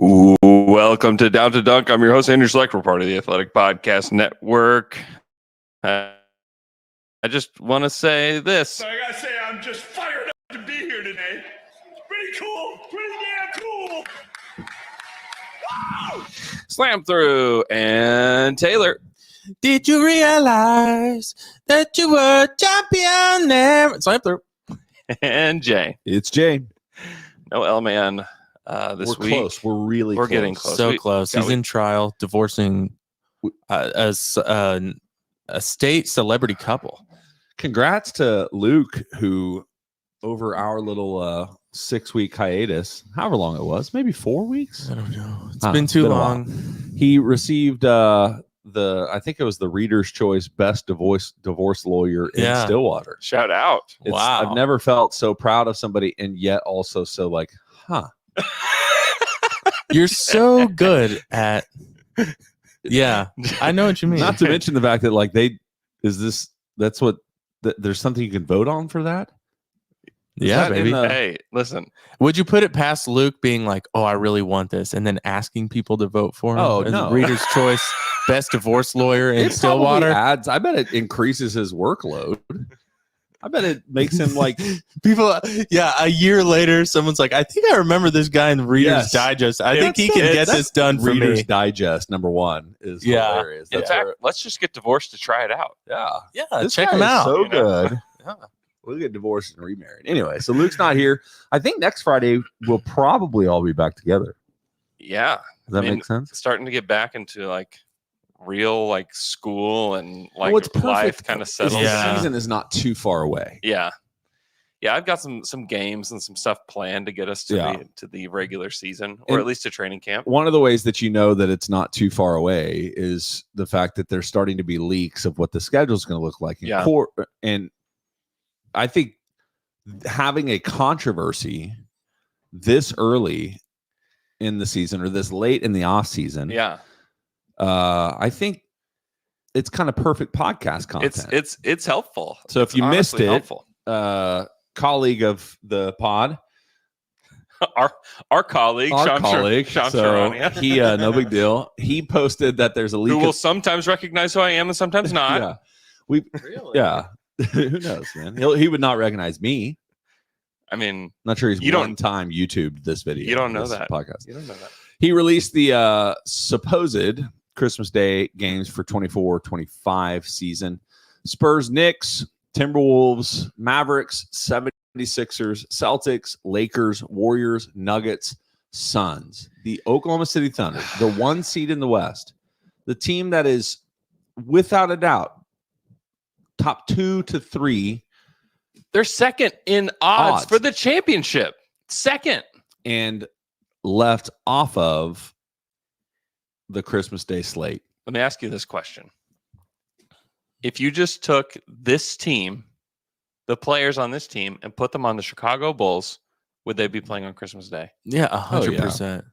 Welcome to Down to Dunk. I'm your host, Andrew Schleck. We're part of the Athletic Podcast Network. I just want to say this. So I gotta say, I'm just fired up to be here today. Pretty cool. Pretty damn cool. Wow! Slam through and Taylor. Did you realize that you were a champion there? Slam through. And Jay. It's Jay. No L-Man this We're week. close. We're really We're close. getting close. So close. He's in trial, divorcing a state celebrity couple. Congrats to Luke, who over our little 6-week hiatus, however long it was, maybe 4 weeks. I don't know. It's been too long. He received I think it was the Reader's Choice Best Divorce Lawyer in Stillwater. Shout out. Wow. I've never felt so proud of somebody and yet also so like, You're so good at. Yeah, I know what you mean. Not to mention the fact that like there's something you can vote on for that. Yeah, baby. Hey, listen. Would you put it past Luke being like, "Oh, I really want this," and then asking people to vote for him? Oh, as no. Reader's Choice Best Divorce Lawyer in Stillwater. I bet it increases his workload. I bet it makes him like People. Yeah, a year later, someone's like, "I think I remember this guy in Reader's Digest. I think he can get this done for Reader's me." Digest #1 is hilarious. In fact, let's just get divorced to try it out. Yeah, This check guy him is out. So good. Yeah. We'll get divorced and remarried. Anyway, so Luke's not here. I think next Friday we'll probably all be back together. Yeah. Does that make sense? Starting to get back into like real like school and like Well, it's perfect. life kind of settles. The season is not too far away. Yeah. Yeah, I've got some games and some stuff planned to get us to the regular season, or And at least to training camp. One of the ways that you know that it's not too far away is the fact that there's starting to be leaks of what the schedule is going to look like in court. And I think having a controversy this early in the season or this late in the off season, I think it's kind of perfect podcast content. It's helpful. So if you missed it, helpful. Colleague of the pod, our colleague, Sean Sharania. He no big deal. He posted that there's a leak. Who will sometimes recognize who I am and sometimes not. Who knows, man? He would not recognize me. I mean, not sure he's one time YouTubed this video. You don't know that podcast. You don't know that. He released the supposed Christmas Day games for 24-25 season. Spurs, Knicks, Timberwolves, Mavericks, 76ers, Celtics, Lakers, Warriors, Nuggets, Suns. The Oklahoma City Thunder, the 1 seed in the West. The team that is, without a doubt, top 2 to 3. They're second in odds for the championship. Second. And left off of the Christmas Day slate. Let me ask you this question. If you just took this team, the players on this team, and put them on the Chicago Bulls, would they be playing on Christmas Day? Yeah, 100%.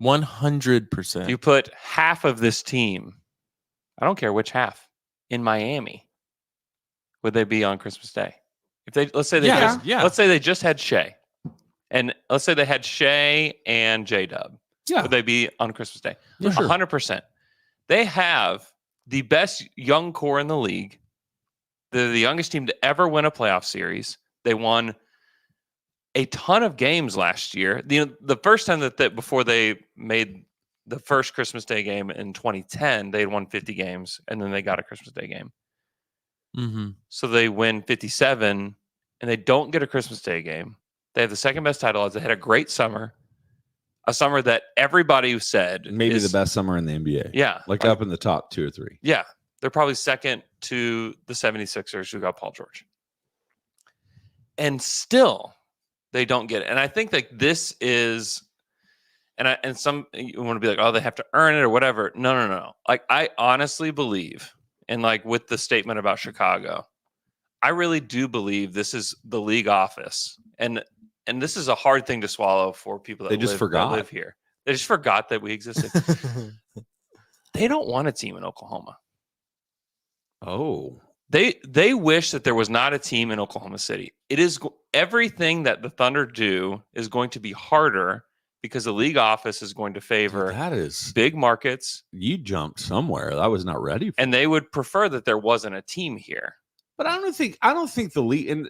100%. If you put half of this team, I don't care which half, in Miami, would they be on Christmas Day? If they let's say they just had Shea, and let's say they had Shea and J-Dub, would they be on Christmas Day? 100%. They have the best young core in the league. They're the youngest team to ever win a playoff series. They won a ton of games last year. The first time that before they made the first Christmas Day game in 2010, they had won 50 games, and then they got a Christmas Day game. Mm-hmm. So they win 57, and they don't get a Christmas Day game. They have the second best title odds. They had a great summer, a summer that everybody said maybe the best summer in the NBA. Yeah. Like up in the top 2 or 3. Yeah. They're probably second to the 76ers who got Paul George. And still, they don't get it. And I think that this is, and some you want to be like, oh, they have to earn it or whatever. No. Like, I honestly believe, and like with the statement about Chicago, I really do believe this is the league office. And this is a hard thing to swallow for people that live here. They just forgot that we existed. They don't want a team in Oklahoma. Oh. They wish that there was not a team in Oklahoma City. It is everything that the Thunder do is going to be harder because the league office is going to favor that is big markets. You jumped somewhere. I was not ready for and they would prefer that there wasn't a team here. But I don't think the league and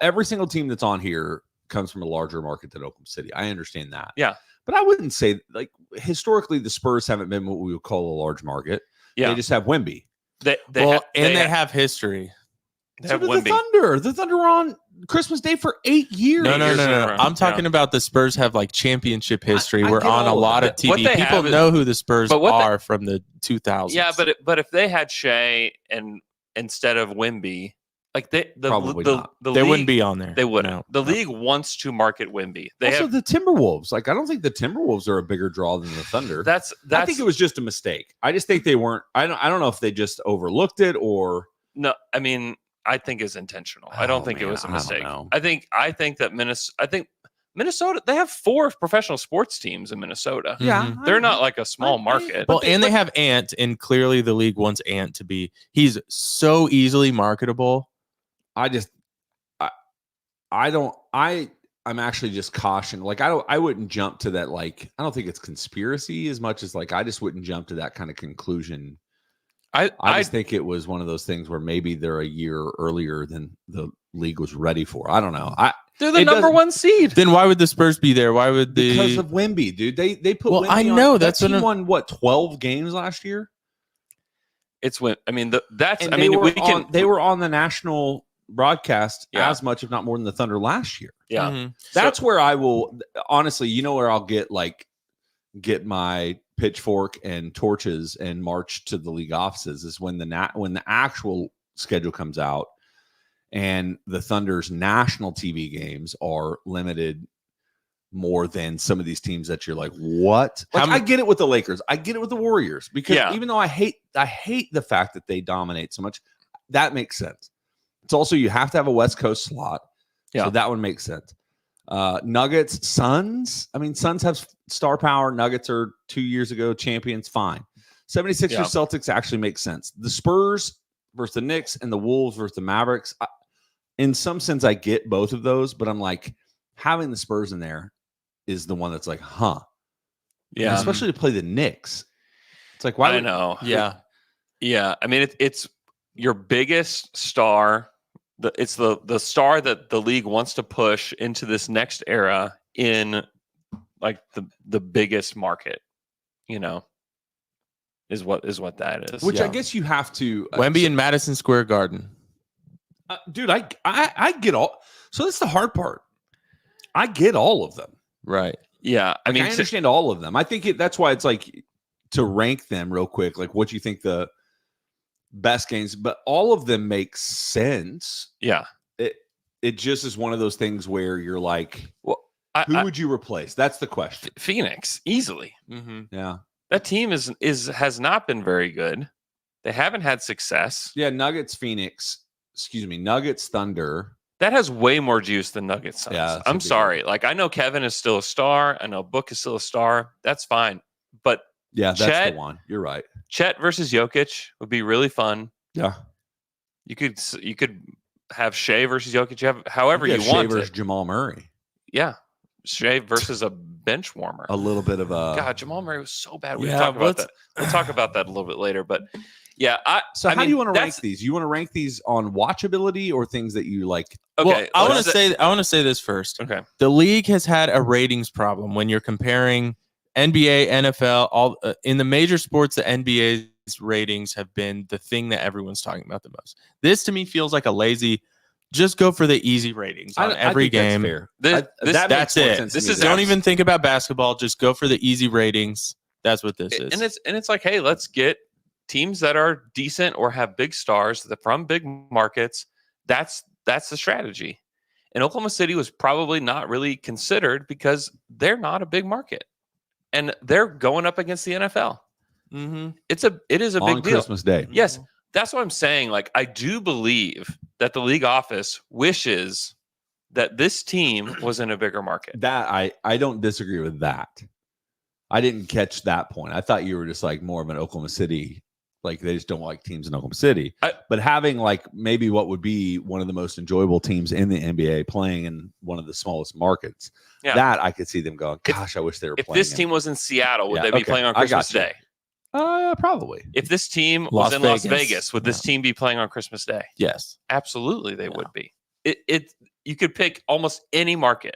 every single team that's on here comes from a larger market than Oklahoma City. I understand that. Yeah. But I wouldn't say historically the Spurs haven't been what we would call a large market. Yeah. They just have Wemby. They have history. They So have did Wemby. the Thunder. The Thunder were on Christmas Day for 8 years. No. years in a row. I'm talking about the Spurs have like championship history. I We're get on a all of lot that. of What TV. they People have is- know who the Spurs but what they- are from the 2000s. Yeah, but if they had Shea and instead of Wemby, like Probably the not. the they league, wouldn't be on there. They wouldn't. No. The league wants to market Wemby. They Also, have the Timberwolves. Like, I don't think the Timberwolves are a bigger draw than the Thunder. that's I think it was just a mistake. I just think they weren't. I don't know if they just overlooked it or. no. I mean, I think it's intentional. I don't think it was a I don't mistake. know. I think that Minnesota. They have 4 professional sports teams in Minnesota. Yeah. They're not like a small market. Well, and they have Ant, and clearly the league wants Ant to be. He's so easily marketable. I'm actually just cautioned. Like, I wouldn't jump to that. Like, I don't think it's conspiracy as much as like, I just wouldn't jump to that kind of conclusion. I just think it was one of those things where maybe they're a year earlier than the league was ready for. I don't know. They're the it number doesn't- 1 seed. Then why would the Spurs be there? Why would the because of Wemby, dude. They put. Well, Wemby I on- know, that that's what team I'm- won what 12 games last year. It's when I mean that's And I mean they were on the national broadcast Yeah. as much, if not more, than the Thunder last year. yeah. Mhm. That's where I will honestly, where I'll get my pitchfork and torches and march to the league offices is when the actual schedule comes out and the Thunder's national TV games are limited more than some of these teams that you're like, what? Like, I get it with the Lakers. I get it with the Warriors because even though I hate the fact that they dominate so much, that makes sense. It's also you have to have a West Coast slot. Yeah. So that one makes sense. Nuggets, Suns. I mean, Suns have star power. Nuggets are 2 years ago champions. Fine. 76ers, Yeah. Celtics actually makes sense. The Spurs versus the Knicks and the Wolves versus the Mavericks. In some sense, I get both of those, but I'm like, having the Spurs in there is the one that's like, huh. Yeah. And especially to play the Knicks. It's like, why? I know. Yeah. Yeah. I mean, it's your biggest star. It's the star that the league wants to push into this next era in like the biggest market, is what that is. Which I guess you have to. Wemby in Madison Square Garden. Dude, I get all. So that's the hard part. I get all of them. Right. Yeah. I mean, I understand all of them. I think that's why it's like to rank them real quick. Like, what do you think the best games? But all of them make sense. yeah. It just is one of those things where you're like, Well, who would you replace? That's the question. Phoenix easily. Mm-hmm. Yeah. That team has not been very good. They haven't had success. Yeah. Nuggets, Thunder. That has way more juice than Nuggets. Suns. Yeah, that's a I'm big sorry. Like, I know Kevin is still a star. I know Book is still a star. That's fine. But Yeah, that's Chet- the one. You're right. Chet versus Jokic would be really fun. Yeah. You could have Shea versus Jokic. You have however you Shea want versus it. Jamal Murray. Yeah, Shea versus a bench warmer. A little bit of a. God, Jamal Murray was so bad. Yeah, Talk about that. We'll talk about that a little bit later. But yeah, So I how mean, do you want to rank that's- these? You want to rank these on watchability or things that you like? Okay, Well, I want let's to say this first. Okay. The league has had a ratings problem when you're comparing NBA, NFL, all in the major sports. The NBA's ratings have been the thing that everyone's talking about the most. This to me feels like a lazy. Just go for the easy ratings on every game. That's it. Don't even think about basketball. Just go for the easy ratings. That's what this is. And it's like, hey, let's get teams that are decent or have big stars that from big markets. That's the strategy. And Oklahoma City was probably not really considered because they're not a big market, and they're going up against the NFL. Mm-hmm. It is a on big deal. Christmas Day. Yes, that's what I'm saying. Like, I do believe that the league office wishes that this team was in a bigger market. That I don't disagree with that. I didn't catch that point. I thought you were just like more of an Oklahoma City Like they just don't like teams in Oklahoma City. But having like maybe what would be one of the most enjoyable teams in the NBA playing in one of the smallest markets, that I could see them going, gosh, I wish they were playing. If this team was in Seattle, would they be playing on Christmas Day? Probably. If this team was in Las Vegas, would this team be playing on Christmas Day? Yes. Absolutely, they would be. You could pick almost any market.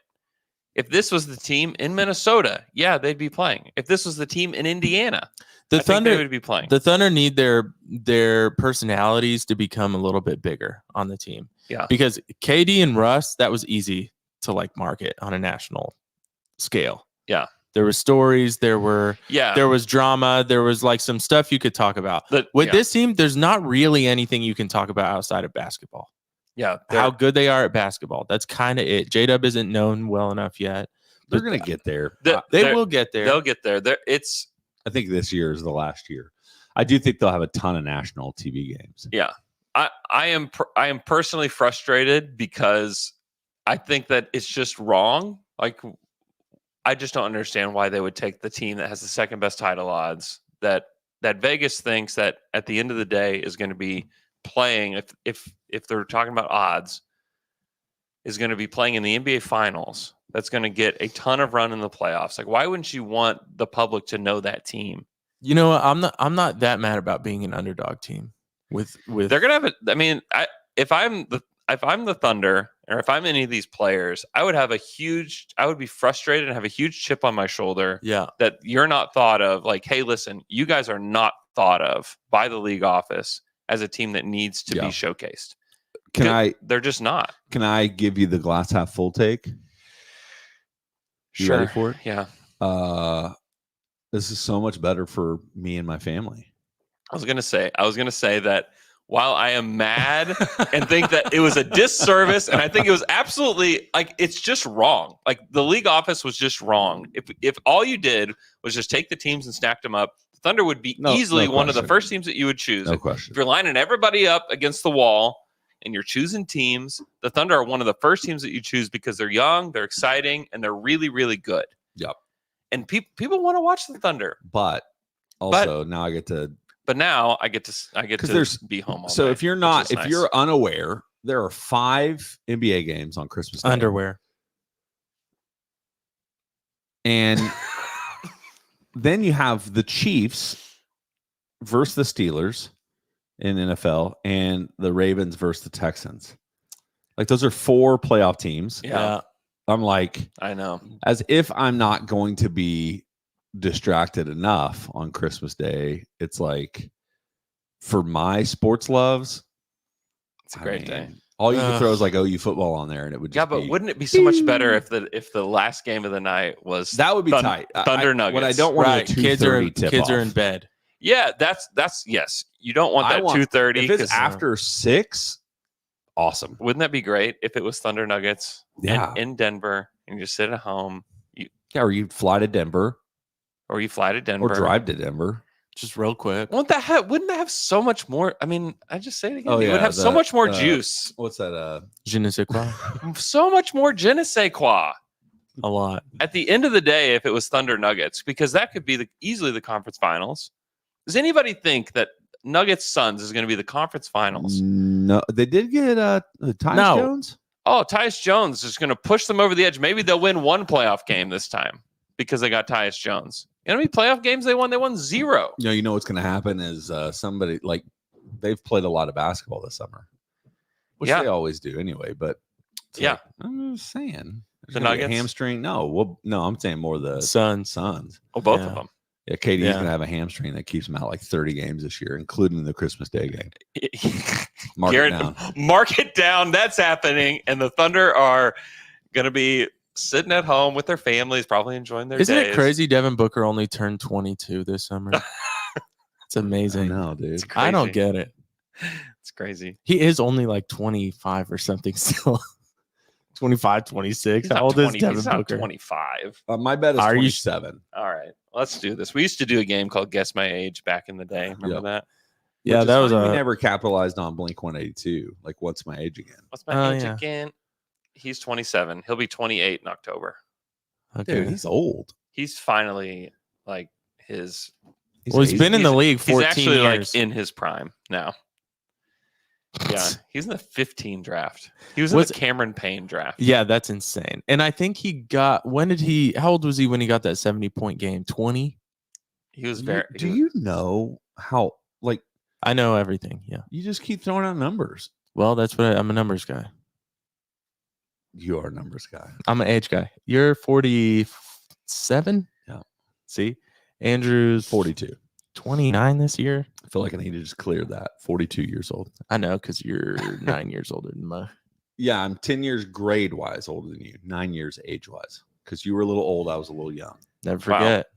If this was the team in Minnesota, they'd be playing. If this was the team in Indiana, I think they would be playing. The Thunder need their personalities to become a little bit bigger on the team. Yeah. Because KD and Russ, that was easy to like market on a national scale. Yeah. There were stories, there was drama, there was like some stuff you could talk about. With this team, there's not really anything you can talk about outside of basketball. Yeah. How good they are at basketball. That's kind of it. J-Dub isn't known well enough yet. They're going to get there. They will get there. They'll get there. I think this year is the last year. I do think they'll have a ton of national TV games. Yeah. I am personally frustrated because I think that it's just wrong. Like, I just don't understand why they would take the team that has the second best title odds that Vegas thinks that at the end of the day is going to be playing, if they're talking about odds, is going to be playing in the NBA Finals. That's going to get a ton of run in the playoffs. Like, why wouldn't you want the public to know that team? You know, I'm not that mad about being an underdog team. With they're gonna have it. I mean, if I'm the Thunder or if I'm any of these players, I would be frustrated and have a huge chip on my shoulder. Yeah, that you're not thought of. Like, hey, listen, you guys are not thought of by the league office as a team that needs to be showcased. They're just not. Can I give you the glass half full take? You ready for it? Yeah. This is so much better for me and my family. I was gonna say that while I am mad and think that it was a disservice, and I think it was absolutely it's just wrong. Like, the league office was just wrong. If all you did was just take the teams and stacked them up, the Thunder would be easily one of the first teams that you would choose. No question. If you're lining everybody up against the wall and you're choosing teams, the Thunder are one of the first teams that you choose because they're young, they're exciting, and they're really, really good. Yep. And people want to watch the Thunder. But also now I get to. But now I get to be home all So day, if you're unaware, there are 5 NBA games on Christmas Day. Underwear. And then you have the Chiefs versus the Steelers in NFL and the Ravens versus the Texans. Like, those are 4 playoff teams. Yeah. I'm like, I know. As if I'm not going to be distracted enough on Christmas Day. It's like, for my sports loves, it's a great day. All you can throw is like OU football on there, and it would just wouldn't it be so much better if the last game of the night was that would be tight. Thunder Nuggets. What I don't want to kids are in bed. Yeah, that's yes. You don't want that 2:30. If it's after 6, awesome. Wouldn't that be great if it was Thunder Nuggets? Yeah, in Denver, and you just sit at home. Or you fly to Denver. Or you fly to Denver. Or drive to Denver. Just real quick. Wouldn't that have so much more? I mean, I just say it again. It would have so much more juice. What's that? Je ne sais quoi. So much more je ne sais quoi. A lot. At the end of the day, if it was Thunder Nuggets, because that could be easily the conference finals. Does anybody think that Nuggets Suns is going to be the conference finals? No, they did get Tyus Jones. Oh, Tyus Jones is going to push them over the edge. Maybe they'll win 1 playoff game this time because they got Tyus Jones. You know how many playoff games they won? They won 0. You know what's going to happen is somebody, like, they've played a lot of basketball this summer, which they always do anyway. But like, I'm just saying, the Nuggets hamstring. No, I'm saying more the Suns. Oh, both of them. Yeah, KD's going to have a hamstring that keeps him out like 30 games this year, including the Christmas Day game. Mark it down. Mark it down. That's happening, and the Thunder are going to be sitting at home with their families, probably enjoying their Isn't days. it crazy Devin Booker only turned 22 this summer? It's amazing. No, dude. I don't get it. It's crazy. He is only like 25 or something still. 25, 26. How old is Devin Booker? 25. My bet is 27. All right. Let's do this. We used to do a game called Guess My Age back in the day. Remember that? Yeah, that was we never capitalized on Blink 182. Like, what's my age again? What's my age again? He's 27. He'll be 28 in October. Okay. Dude, he's old. He's finally like his He's been in the league 14 He's actually years. like in his prime now. Yeah, he's in the 15 draft. He was in the Cameron Payne draft. Yeah, that's insane. And I think he got. How old was he when he got that 70-point game? 20. He was very. Do you know how? Like, I know everything. Yeah. you just keep throwing out numbers. Well, that's what I'm a numbers guy. You are a numbers guy. I'm an age guy. You're 47. Yeah. See, Andrew's 42. 29 this year. I feel like I need to just clear that. 42 years old. I know, because you're 9 years older than me. Yeah, I'm 10 years grade wise older than you. 9 years age wise. Because you were a little old, I was a little young. Never forget.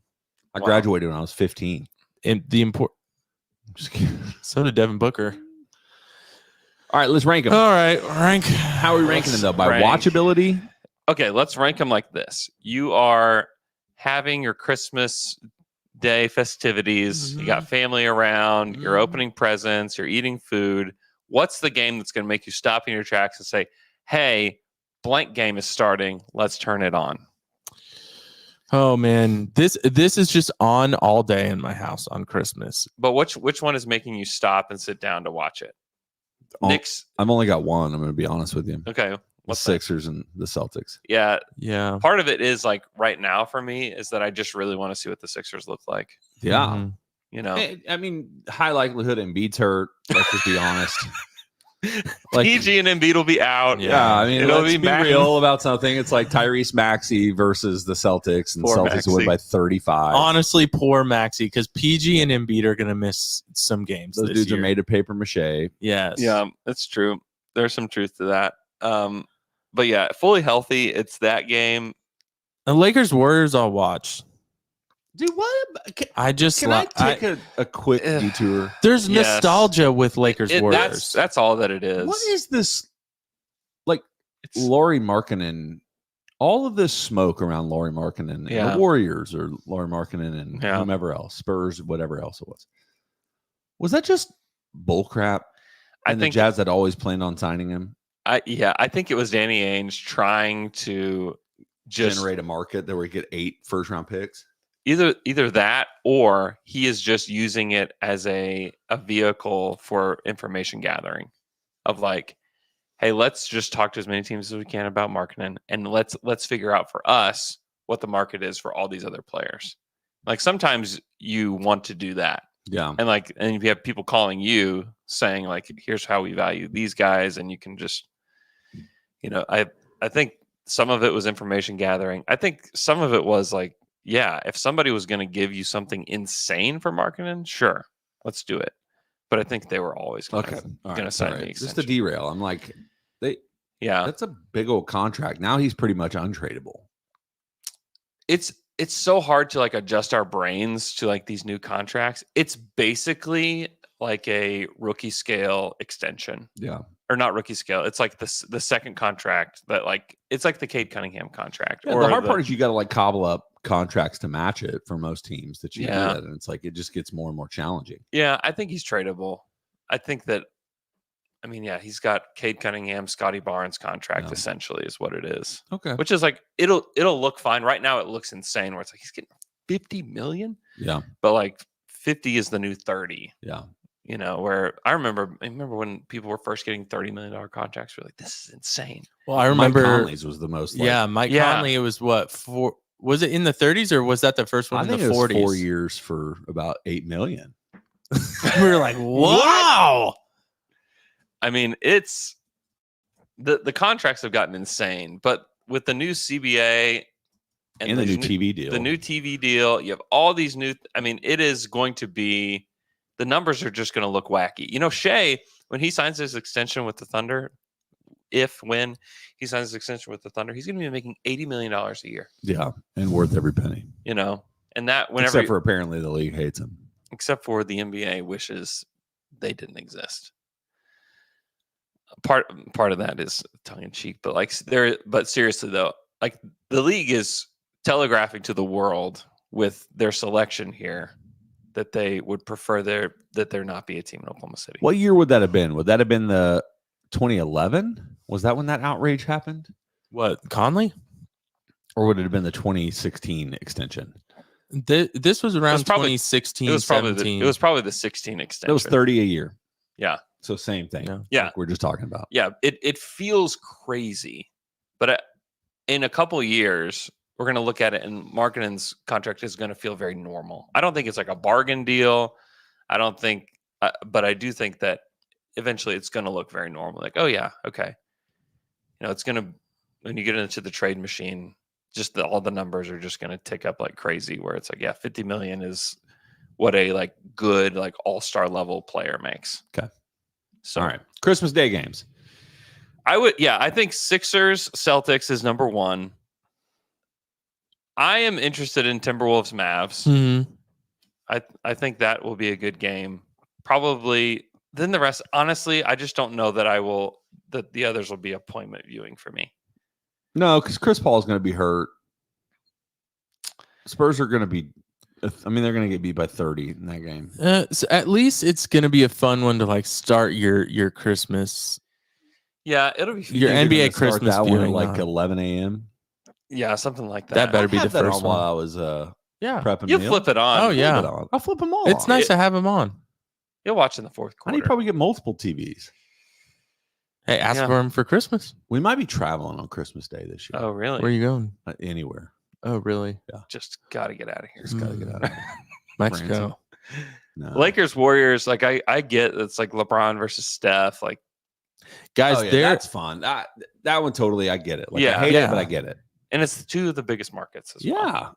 I graduated when I was 15. And just kidding. So did Devin Booker. All right, let's rank them. All right, How are we ranking them though? By watchability? Okay, let's rank them like this. You are having your Christmas Day festivities. You got family around. You're opening presents. You're eating food. What's the game that's going to make you stop in your tracks and say, "Hey, blank game is starting. Let's turn it on." Oh man, this is just on all day in my house on Christmas. But which one is making you stop and sit down to watch it? Knicks. I've only got one. I'm going to be honest with you. Okay. The Sixers and the Celtics. Yeah. Yeah. Part of it is like right now for me is that I just really want to see what the Sixers look like. Yeah. Mm-hmm. You know, I mean, high likelihood Embiid's hurt. Let's just be honest. Like, PG and Embiid will be out. Yeah, I mean, it'll let's be real about something. It's like Tyrese Maxey versus the Celtics, and Poor Celtics Maxey. win by 35. Honestly, poor Maxey, because PG and Embiid are gonna miss some games. Those this dudes year. are made of paper mache. Yes. Yeah, that's true. There's some truth to that. But yeah, fully healthy. It's that game. The Lakers Warriors I'll watch. Dude, what? Can I I take a quick detour? There's Yes. nostalgia with Lakers Warriors. That's all that it is. What is this? Like, Lauri Markkanen, all of this smoke around Lauri Markkanen and the Warriors, or Lauri Markkanen and whomever else, Spurs, whatever else it was. Was that just bullcrap? And the Jazz had always planned on signing him. I think it was Danny Ainge trying to just generate a market that we get 8 first-round picks. Either that, or he is just using it as a vehicle for information gathering of like, hey, let's just talk to as many teams as we can about Markkanen, and let's figure out for us what the market is for all these other players. Like sometimes you want to do that. Yeah. And if you have people calling you saying like, here's how we value these guys, and you can just, I think some of it was information gathering. I think some of it was like, yeah, if somebody was going to give you something insane for Markkanen, sure, let's do it. But I think they were always going to sign the extension. Just to derail, I'm like, that's a big old contract. Now he's pretty much untradeable. It's so hard to like adjust our brains to like these new contracts. It's basically like a rookie scale extension. Yeah. Or not rookie scale. It's like the second contract that like, it's like the Cade Cunningham contract. Yeah, or the hard part is you got to like cobble up contracts to match it for most teams that you do that. And it's like, it just gets more and more challenging. Yeah. I think he's tradable. I think that, he's got Cade Cunningham, Scotty Barnes contract essentially is what it is. Okay. Which is like, it'll look fine. Right now it looks insane where it's like, he's getting 50 million. Yeah. But like 50 is the new 30. Yeah. Where I remember when people were first getting $30 million contracts, we're like, this is insane. Well, I remember Mike Conley's was the most. Mike Conley, it was what, was it in the 30s or was that the first one in the 40s? 4 years for about $8 million. We were like, wow. It's the contracts have gotten insane, but with the new CBA and the new TV deal, you have all these new. It is going to be. The numbers are just going to look wacky. Shea, when he signs his extension with the Thunder, when he signs his extension with the Thunder, he's going to be making $80 million a year. Yeah, and worth every penny. And that whenever except for apparently the league hates him. Except for the NBA wishes they didn't exist. Part of that is tongue in cheek, but seriously though, like the league is telegraphing to the world with their selection here that they would prefer that there not be a team in Oklahoma City. What year would that have been? Would that have been the 2011? Was that when that outrage happened? What, Conley? Or would it have been the 2016 extension? This was around probably- 2016, It was probably 17. it was probably the 16 extension. That was 30 a year. Yeah. So same thing. Yeah. Yeah. Like we're just talking about. Yeah, it feels crazy, but in a couple of years, we're going to look at it, and Markkanen's contract is going to feel very normal. I don't think it's like a bargain deal. I don't think, but I do think that eventually it's going to look very normal. Like, oh yeah, okay, it's going to, when you get into the trade machine, just all the numbers are just going to tick up like crazy. Where it's like, yeah, 50 million is what a like good like all-star level player makes. Okay. So, All right. Christmas Day games. I think Sixers Celtics is number one. I am interested in Timberwolves Mavs. Mhm. I think that will be a good game. Probably then the rest, honestly, I just don't know that the others will be appointment viewing for me. No, because Chris Paul is going to be hurt. Spurs are going to be, they're going to get beat by 30 in that game. So at least it's gonna be a fun one to like start your Christmas, Yeah, it'll be your You're NBA gonna start Christmas that one at viewing like on. 11 a.m. yeah, something like that. That better I be the had that first on while one. I was Yeah, prepping. You meals. flip it on. Oh, yeah. Flip it on. I'll flip them all. it's on. nice to have them on. You'll watch in the fourth I quarter. need to probably get multiple TVs. Hey, ask Yeah. for them for Christmas. We might be traveling on Christmas Day this year. Oh, really? Where are you going? Anywhere. Oh, really? Just got to get out of here. Just got to get out of here. Mexico. No. Lakers Warriors, like I get it's like LeBron versus Steph. Like, Guys, Oh, yeah, there. that's fun. That one totally, I get it. Like, Yeah. I hate Yeah. it, but I get it. and it's two of the biggest markets as well. Yeah.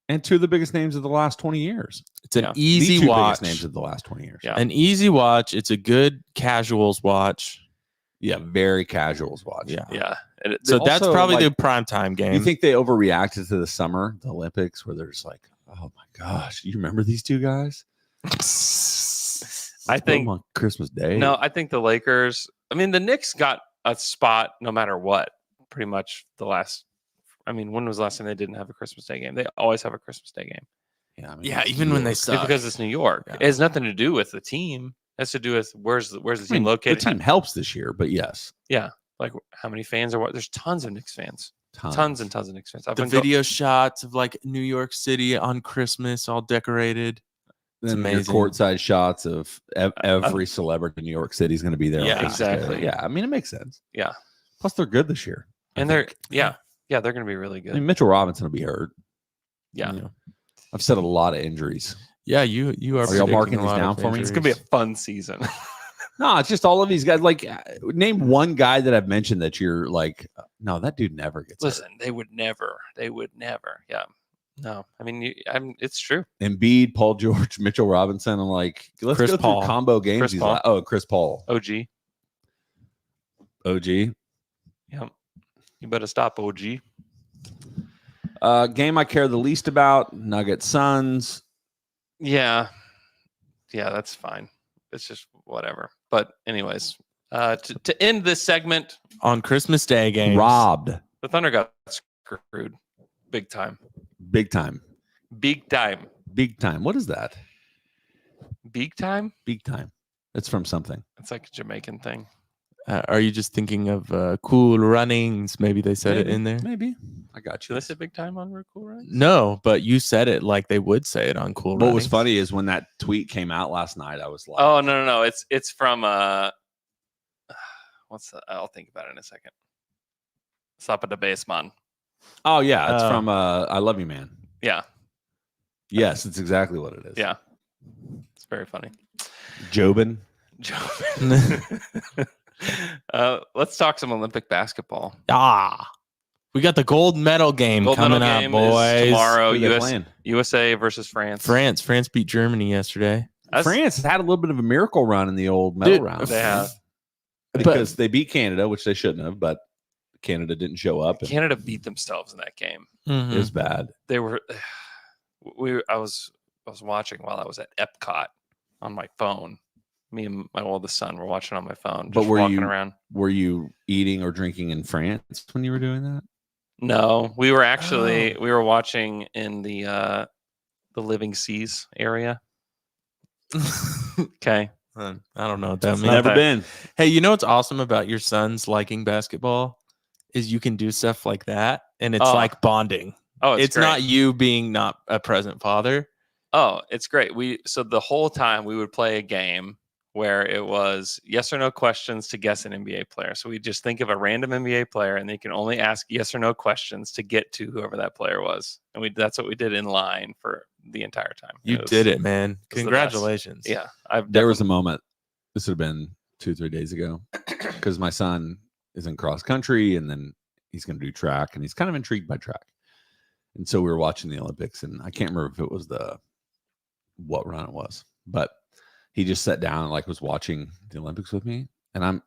And two of the biggest names of the last 20 years. It's an Yeah. The easy two watch. biggest names of the last 20 years. Yeah. An easy watch. It's a good casuals watch. Yeah, very casuals watch. Yeah. Yeah. And So that's Also, probably like, the primetime game. You think they overreacted to the summer, the Olympics, where they're just like, oh my gosh, you remember these two guys? I Let's put think them on Christmas Day. no, I think the Lakers. I mean, the Knicks got a spot no matter what. Pretty much the last. I mean, when was the last time they didn't have a Christmas Day game? They always have a Christmas Day game. Yeah, Yeah, even when they It's suck. because it's New York. Yeah. It has nothing to do with the team. It has to do with where's the team located. The team helps this year, but yes, Like how many fans are what? There's tons of Knicks fans. tons. Tons and tons of Knicks fans. I've the been video shots of like New York City on Christmas, all decorated. Then your amazing. courtside shots of every celebrity in New York City is going to be there. on Yeah, Christmas exactly. Day. Yeah, I mean, it makes sense. Yeah. Plus, they're good this year. I and they're think. they're going to be really I good. mean, Mitchell Robinson will be hurt. Yeah. You know. I've said a lot of injuries. Yeah, you are. Are y'all predicting marking a these lot down of for me? It's going to be a injuries. fun season. No, it's just all of these guys. Like, name one guy that I've mentioned that you're like, no, that dude never gets hurt. Listen, they would never. Yeah. No, I mean, it's true. Embiid, Paul George, Mitchell Robinson. I'm like, let's Chris go Paul. through combo games. Chris these Paul. Chris Paul. OG. OG. Yeah. You better stop, OG. Game I care the least about, Nuggets Suns. Yeah. Yeah, that's fine. It's just whatever. But anyways, to end this segment, On Christmas Day games. Robbed. the Thunder got screwed big time. Big time. Big time. Big time. What is that? Big time? Big time. It's from something. It's like a Jamaican thing. Are you just thinking of Cool Runnings? Maybe they said it Maybe. in there. Maybe. I got Did you. they say big time on Real Cool Runnings? No, but you said it like they would say it on Cool What was Runnings. funny is when that tweet came out last night, I was like, Oh, no. It's from what's that? I'll think about it in a second. Sapa de Baseman. oh yeah, it's Oh. from I Love You Man. Yeah. Yes, it's exactly what it is. Yeah. It's very funny. Jobin. Let's talk some Olympic basketball. We got the gold medal game Gold coming medal up, game boys. is tomorrow. Who they playing? USA versus France. France beat Germany yesterday. That's- France has had a little bit of a miracle run in the old medal Dude, round. They have. because they beat Canada, which they shouldn't have, but Canada didn't show up. And Canada beat themselves in that game. Mhm. it was bad. They were. I was watching while I was at Epcot on my phone. Me and my oldest son were watching on my phone. But Just were walking you- around. Were you eating or drinking in France when you were doing that? No, we were actually we were watching in the Living Seas area. Okay. I don't know what that means. not Never that- been. Hey, you know what's awesome about your sons liking basketball is you can do stuff like that, and it's Oh. like bonding. Oh, it's great. not you being not a present father. Oh, it's great. So the whole time we would play a game where it was yes or no questions to guess an NBA player. So we just think of a random NBA player, and they can only ask yes or no questions to get to whoever that player was. And that's what we did in line for the entire time. You did it, man. It was Congratulations. Yeah. There was a moment, this would have been 2-3 days ago, because my son is in cross country and then he's going to do track, and he's kind of intrigued by track. And so we were watching the Olympics, and I can't remember if it was what run it was, but he just sat down and like was watching the Olympics with me. And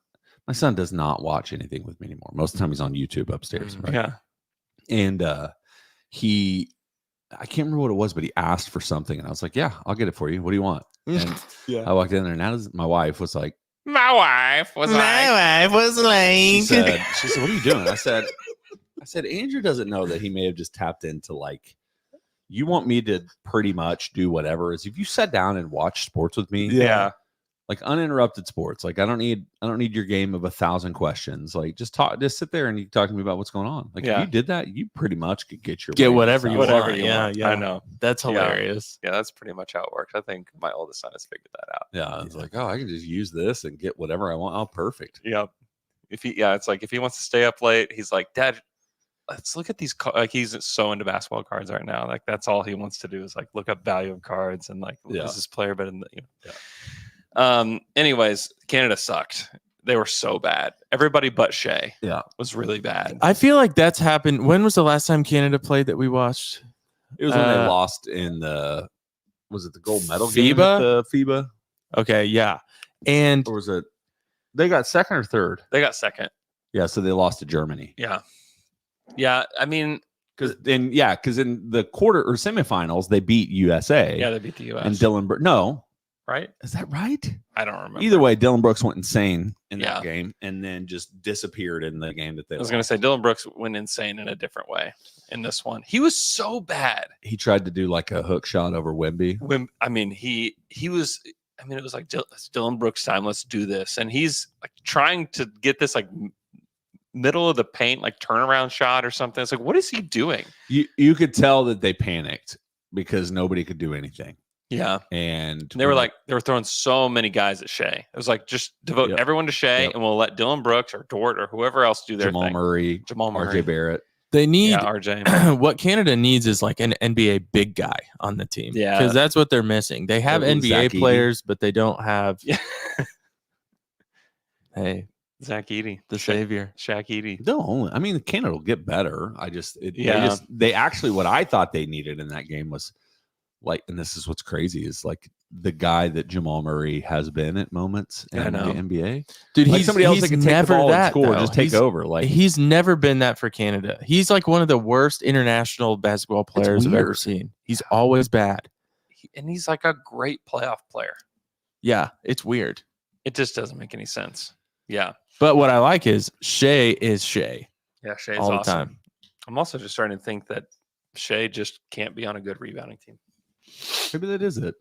my son does not watch anything with me anymore. Most of the time he's on YouTube upstairs. Right? Yeah. And I can't remember what it was, but he asked for something, and I was like, yeah, I'll get it for you. What do you want? And I walked in there, and now my wife was like, My wife was like, she said, what are you doing? I said, Andrew doesn't know that he may have just tapped into like, you want me to pretty much do whatever. Is if you sat down and watch sports with me, like uninterrupted sports. Like I don't need your game of 1,000 questions. Like just sit there and you talk to me about what's going on. Like if you did that, you pretty much could get whatever you want. Yeah, I know. That's hilarious. Yeah, that's pretty much how it works. I think my oldest son has figured that out. Yeah, it's like, oh, I can just use this and get whatever I want. Oh, perfect. Yeah. It's like if he wants to stay up late, he's like, Dad, let's look at these. Like he's so into basketball cards right now. Like that's all he wants to do is like look up value of cards and like is this player better than anyways, Canada sucked. They were so bad. Everybody but Shea was really bad. I feel like that's happened. When was the last time Canada played that we watched? It was when they lost in was it the gold medal FIBA? game at the FIBA? Okay, yeah. And or was it they got second or third? They got second. Yeah, so they lost to Germany. Yeah. Yeah, I mean, because in the quarter or semifinals they beat USA. Yeah, they beat the US. And Dylan Brooks. Right? Is that right? I don't remember. Either way, Dylan Brooks went insane in that game and then just disappeared in the game that they I was going to say Dylan Brooks went insane in a different way in this one. He was so bad. He tried to do like a hook shot over Wemby. He was it was like it's Dylan Brooks time, let's do this. And he's like trying to get this like middle of the paint like turnaround shot or something. It's like, what is he doing? You could tell that they panicked because nobody could do anything. Yeah. And they were throwing so many guys at Shea. It was like, just devote everyone to Shea and we'll let Dylan Brooks or Dort or whoever else do their Jamal thing. Murray, RJ Barrett. They need RJ. What Canada needs is like an NBA big guy on the team. Yeah. Because that's what they're missing. They have NBA players, but they don't have hey. Zach Edey, the savior. Shaq Edey. Canada will get better. They actually, what I thought they needed in that game was like, and this is what's crazy, is like the guy that Jamal Murray has been at moments in the NBA. Dude, like he's somebody else that can take the ball and score, though. just take over. Like he's never been that for Canada. He's like one of the worst international basketball players I've ever seen. He's always bad. And he's like a great playoff player. Yeah, it's weird. It just doesn't make any sense. Yeah. But what I like is Shea is Shea. Yeah, Shea is all awesome. The time. I'm also just starting to think that Shea just can't be on a good rebounding team. Maybe that is it.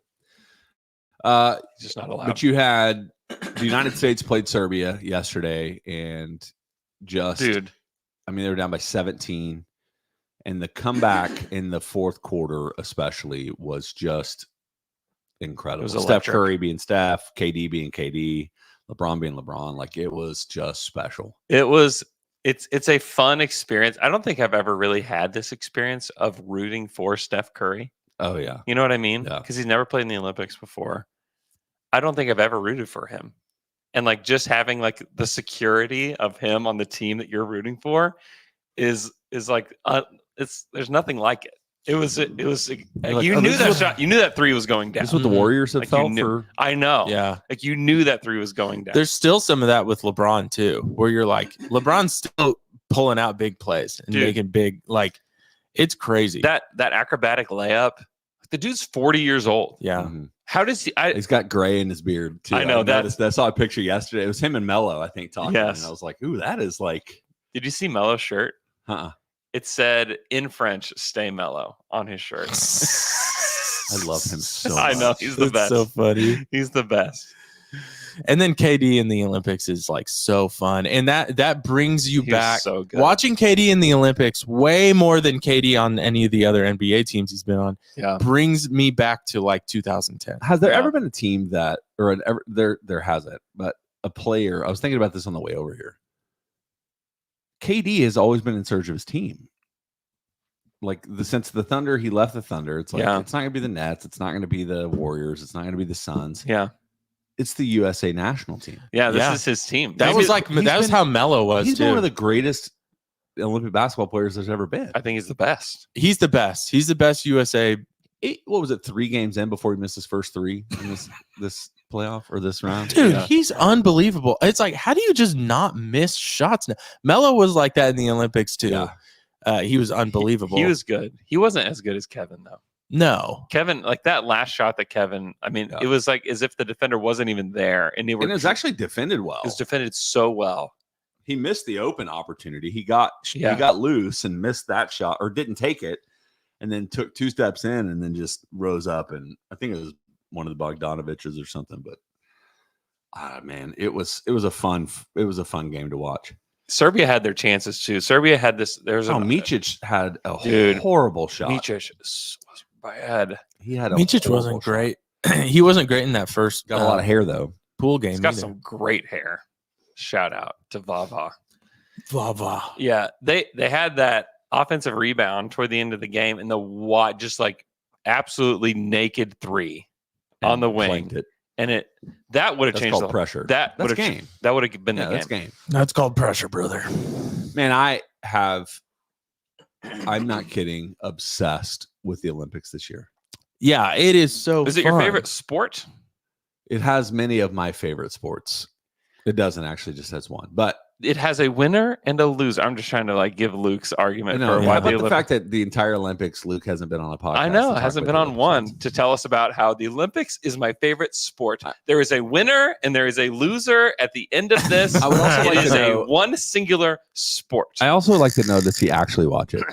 He's just not allowed. But you had the United States played Serbia yesterday, and they were down by 17, and the comeback in the fourth quarter, especially, was just incredible. Steph Curry being Steph, KD being KD, LeBron being LeBron, like it was just special. It's a fun experience. I don't think I've ever really had this experience of rooting for Steph Curry. Oh yeah. You know what I mean? Yeah. Because he's never played in the Olympics before. I don't think I've ever rooted for him. And like just having like the security of him on the team that you're rooting for is like there's nothing like it. It was like, you knew that shot. You knew that three was going down. This is what the Warriors have felt for. I know. Yeah. Like you knew that three was going down. There's still some of that with LeBron too, where you're like, LeBron's still pulling out big plays and making big, like it's crazy. That acrobatic layup. The dude's 40 years old. Yeah. Mm-hmm. How does he? He's got gray in his beard too. I know I saw a picture yesterday. It was him and Melo, I think, talking. Yes. And I was like, ooh, that is like. Did you see Melo's shirt? It said in French, "Stay mellow" on his shirt. I love him so much. I know he's the best. So funny. He's the best. And then KD in the Olympics is like so fun. And that brings you back. So good. Watching KD in the Olympics way more than KD on any of the other NBA teams he's been on brings me back to like 2010. Has there ever been a team that, or there hasn't, but a player, I was thinking about this on the way over here. KD has always been in search of his team. Like since the Thunder, he left the Thunder. It's like it's not going to be the Nets. It's not going to be the Warriors. It's not going to be the Suns. Yeah, it's the USA national team. Yeah, this is his team. That was how Melo was. He's too. one of the greatest Olympic basketball players there's ever been. I think he's the best. He's the best. He's the best USA. What was it? 3 games in before he missed his first 3 in this playoff or this round. Dude, he's unbelievable. It's like, how do you just not miss shots now? Melo was like that in the Olympics too. Yeah. He was unbelievable. He was good. He wasn't as good as Kevin though. No, Kevin, like that last shot that Kevin, I mean, it was like as if the defender wasn't even there, and it was actually defended well. It was defended so well. He missed the open opportunity. He got loose and missed that shot, or didn't take it, and then took 2 steps in, and then just rose up. And I think it was one of the Bogdanoviches or something. But man, it was a fun game to watch. Serbia had their chances too. Serbia had this. Micic had a horrible shot. Micic was bad. He had Micic wasn't great. He wasn't great in that first. Got a lot of hair though. Pool game. He's got some great hair. Shout out to Vava. Yeah, they had that offensive rebound toward the end of the game, and just like absolutely naked 3 on the wing. And that would have changed the pressure. That's game. That would have been the game. That's game. That's called pressure, brother. Man, I'm not kidding, obsessed with the Olympics this year. Yeah, it is so Is it your favorite sport? It has many of my favorite sports. It doesn't actually, just has one. But it has a winner and a loser. I'm just trying to like give Luke's argument for why the fact that the entire Olympics, Luke hasn't been on a podcast. I know, hasn't been on one to tell us about how the Olympics is my favorite sport. There is a winner and there is a loser at the end of this. I would also like it is to know, one singular sport. I also like to know, does he actually watch it?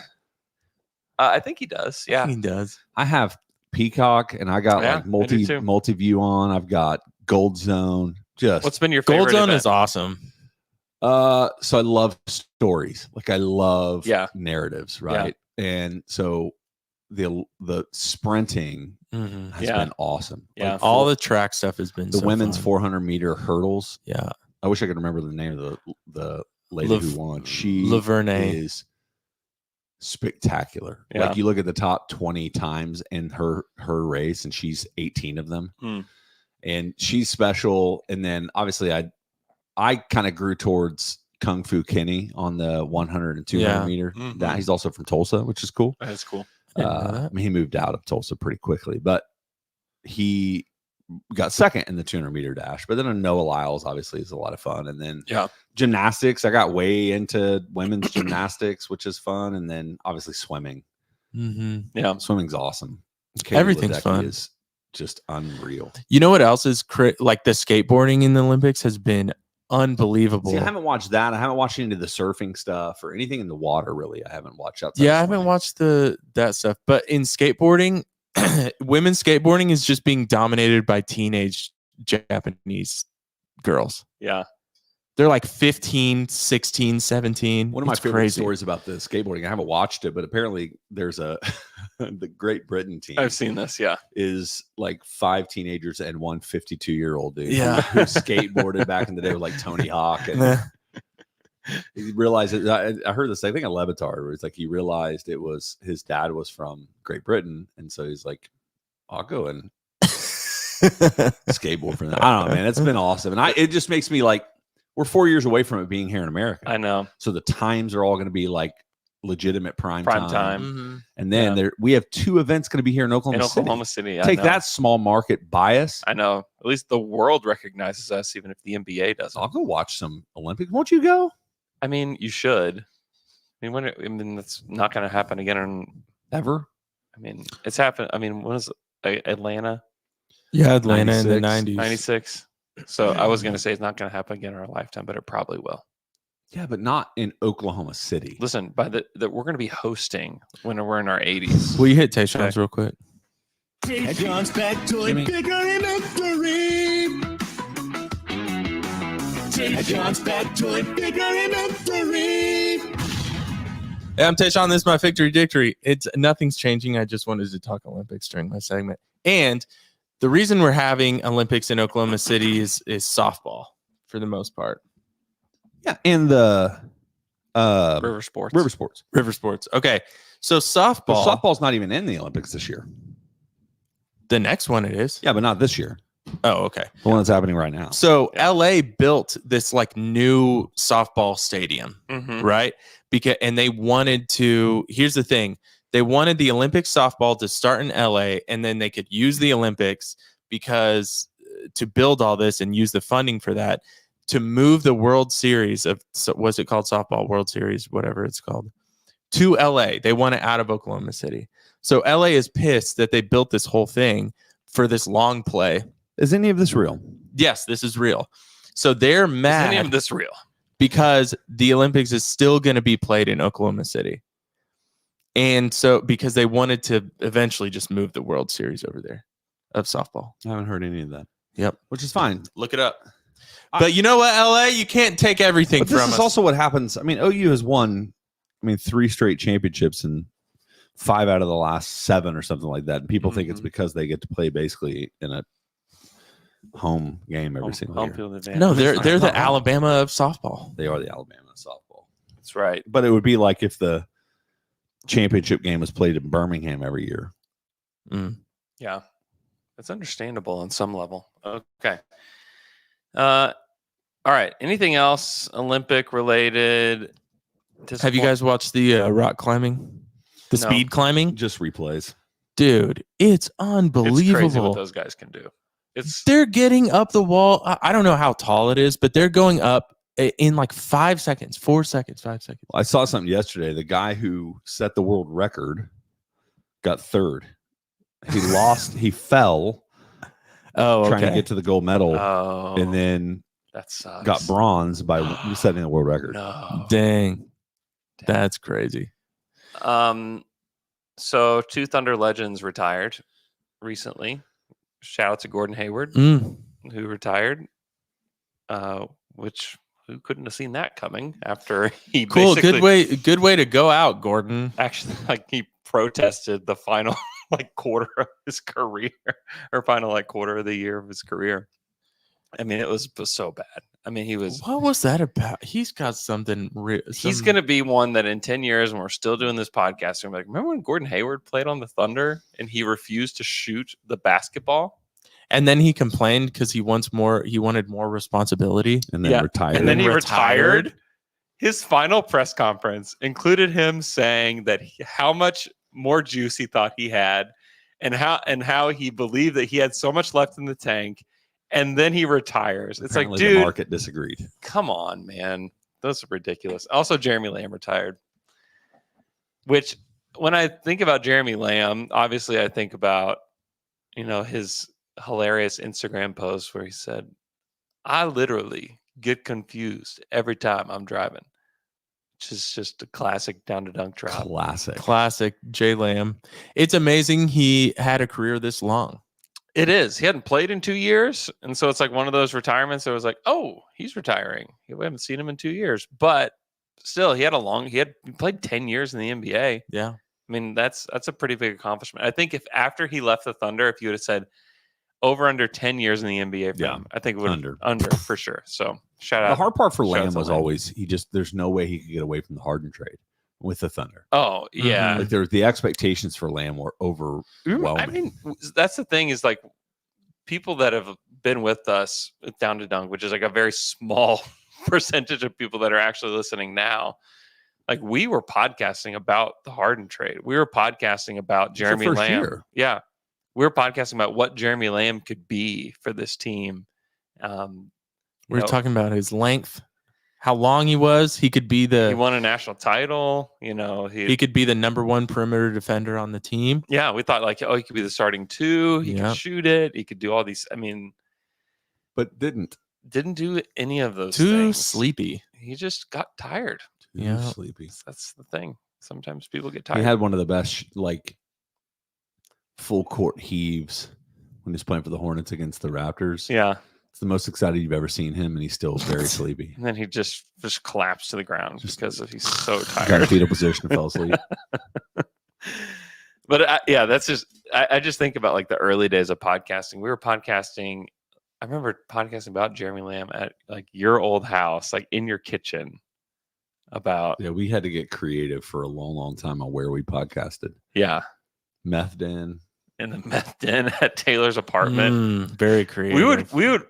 I think he does. Yeah, he does. I have Peacock and I got like multi-view on. I've got Gold Zone. What's been your favorite Gold Zone event? is awesome. So I love stories. Like I love narratives, right? Yeah. And so the sprinting has been awesome. Yeah. Like all the track stuff has been the so women's fun. 400 meter hurdles. Yeah. I wish I could remember the name of the lady who won. She Laverne is spectacular. Yeah. Like you look at the top 20 times in her race and she's 18 of them. And she's special. And then obviously I kind of grew towards Kung Fu Kenny on the 100 and 200 meter. That he's also from Tulsa, which is cool. That's cool. I mean, he moved out of Tulsa pretty quickly, but he got second in the 200 meter dash. But then Noah Lyles obviously is a lot of fun. And then gymnastics, I got way into women's gymnastics, which is fun. And then obviously swimming. Yeah, swimming's awesome. Everything's fun. Is just unreal. You know what else is like the skateboarding in the Olympics has been unbelievable. See, I haven't watched that. I haven't watched any of the surfing stuff or anything in the water. Really, I haven't watched outside. Yeah, I haven't watched that stuff. But in skateboarding, women's skateboarding is just being dominated by teenage Japanese girls. Yeah. They're like 15, 16, 17. One of my favorite stories about the skateboarding, I haven't watched it, but apparently there's the Great Britain team. I've seen this, is like 5 teenagers and one 52-year-old dude who skateboarded back in the day with like Tony Hawk. And he realized it. I heard this, I think, at Levitard, where it's like he realized it was his dad was from Great Britain. And so he's like, I'll go and skateboard for them. I don't know, man. It's been awesome. And it just makes me like, we're 4 years away from it being here in America. I know. So the times are all going to be like legitimate prime time. And then we have 2 events going to be here in Oklahoma City. Take that, small market bias. I know. At least the world recognizes us, even if the NBA doesn't. I'll go watch some Olympics. Won't you go? I mean, you should. I mean, that's not going to happen again ever. I mean, it's happened. I mean, when is Atlanta? Yeah, Atlanta 96. in the 90s. 96. So I was going to say it's not going to happen again in our lifetime, but it probably will. Yeah, but not in Oklahoma City. Listen, by we're going to be hosting when we're in our 80s. Will you hit Tayshawn's real quick? Tayshawn's Factoid Bigger in Victory. victory. John's back to it bigger in victory. Hey, I'm Tayshawn. This is my victory dictory. Nothing's changing. I just wanted to talk Olympics during my segment. And the reason we're having Olympics in Oklahoma City is softball for the most part. Yeah, and the River sports. River sports. Okay, so softball. But softball's not even in the Olympics this year. The next one it is. Yeah, but not this year. Oh, okay. The one that's happening right now. So LA built this like new softball stadium, right? And they wanted to. Here's the thing: they wanted the Olympic softball to start in LA, and then they could use the Olympics because to build all this and use the funding for that to move the World Series of what's it called, softball World Series, whatever it's called, to LA. They want it out of Oklahoma City. So LA is pissed that they built this whole thing for this long play. Is any of this real? Yes, this is real. So they're mad. Is any of this real? Because the Olympics is still going to be played in Oklahoma City. And so because they wanted to eventually just move the World Series over there of softball. I haven't heard any of that. Yep. Which is fine. Look it up. But you know what, LA? You can't take everything but from us. This is also what happens. I mean, OU has won, 3 straight championships and 5 out of the last 7 or something like that. And people think it's because they get to play basically in a home game every single year. Field advantage. No, they're the Alabama of softball. They are the Alabama softball. That's right. But it would be like if the championship game was played in Birmingham every year. Yeah. That's understandable on some level. Okay. All right. Anything else Olympic related? Have you guys watched the rock climbing? The speed climbing? Just replays. Dude, it's unbelievable. It's crazy what those guys can do. They're getting up the wall. I don't know how tall it is, but they're going up in like 5 seconds, 4 seconds, 5 seconds. I saw something yesterday. The guy who set the world record got 3rd. He lost. He fell. Trying to get to the gold medal. And then that sucks. Got bronze by setting the world record. No. Dang. That's crazy. So 2 Thunder legends retired recently. Shout out to Gordon Hayward, who retired. Who couldn't have seen that coming after he good way to go out, Gordon. Actually, he protested the final quarter of his career, or final quarter of the year of his career. I mean, it was so bad. I mean, he was. What was that about? He's got something. He's going to be one that in 10 years, when we're still doing this podcast, I'm like, remember when Gordon Hayward played on the Thunder and he refused to shoot the basketball? And then he complained because he wanted more responsibility. And then retired. And then he retired. His final press conference included him saying that how much more juice he thought he had, and how he believed that he had so much left in the tank. And then he retires. Apparently it's like, dude, the market disagreed. Come on, man. Those are ridiculous. Also, Jeremy Lamb retired. Which, when I think about Jeremy Lamb, obviously I think about, his hilarious Instagram post where he said, I literally get confused every time I'm driving. Which is just a classic down to dunk drop. Classic J Lamb. It's amazing he had a career this long. It is. He hadn't played in 2 years. And so it's like one of those retirements that was like, oh, he's retiring. We haven't seen him in 2 years. But still, he played 10 years in the NBA. Yeah. I mean, that's a pretty big accomplishment. I think if after he left the Thunder, if you would have said over under 10 years in the NBA for him, I think it would under for sure. So shout out. The hard part for Lamb was always there's no way he could get away from the Harden trade with the Thunder. Oh, yeah. The expectations for Lamb were overwhelming. I mean, that's the thing is people that have been with us with Down to Dunk, which is a very small percentage of people that are actually listening now. We were podcasting about the Harden trade. We were podcasting about Jeremy Lamb. Year. Yeah. We were podcasting about what Jeremy Lamb could be for this team. We're talking about his length, how long he was. He could be he won a national title. He could be the number 1 perimeter defender on the team. Yeah, we thought he could be the starting 2. He could shoot it. He could do all these. I mean, but didn't do any of those. Too things. sleepy. He just got tired. Too sleepy. That's the thing. Sometimes people get tired. He had one of the best full court heaves when he was playing for the Hornets against the Raptors. Yeah. It's the most excited you've ever seen him, and he's still very sleepy. And then he just collapsed to the ground because he's so tired. Got a fetal position and fell asleep. But yeah, that's just I just think about like the early days of podcasting. We were podcasting. I remember podcasting about Jeremy Lamb at like your old house, like in your kitchen. About we had to get creative for a long time on where we podcasted. Yeah, meth den. In the meth den at Taylor's apartment. Very creative. We would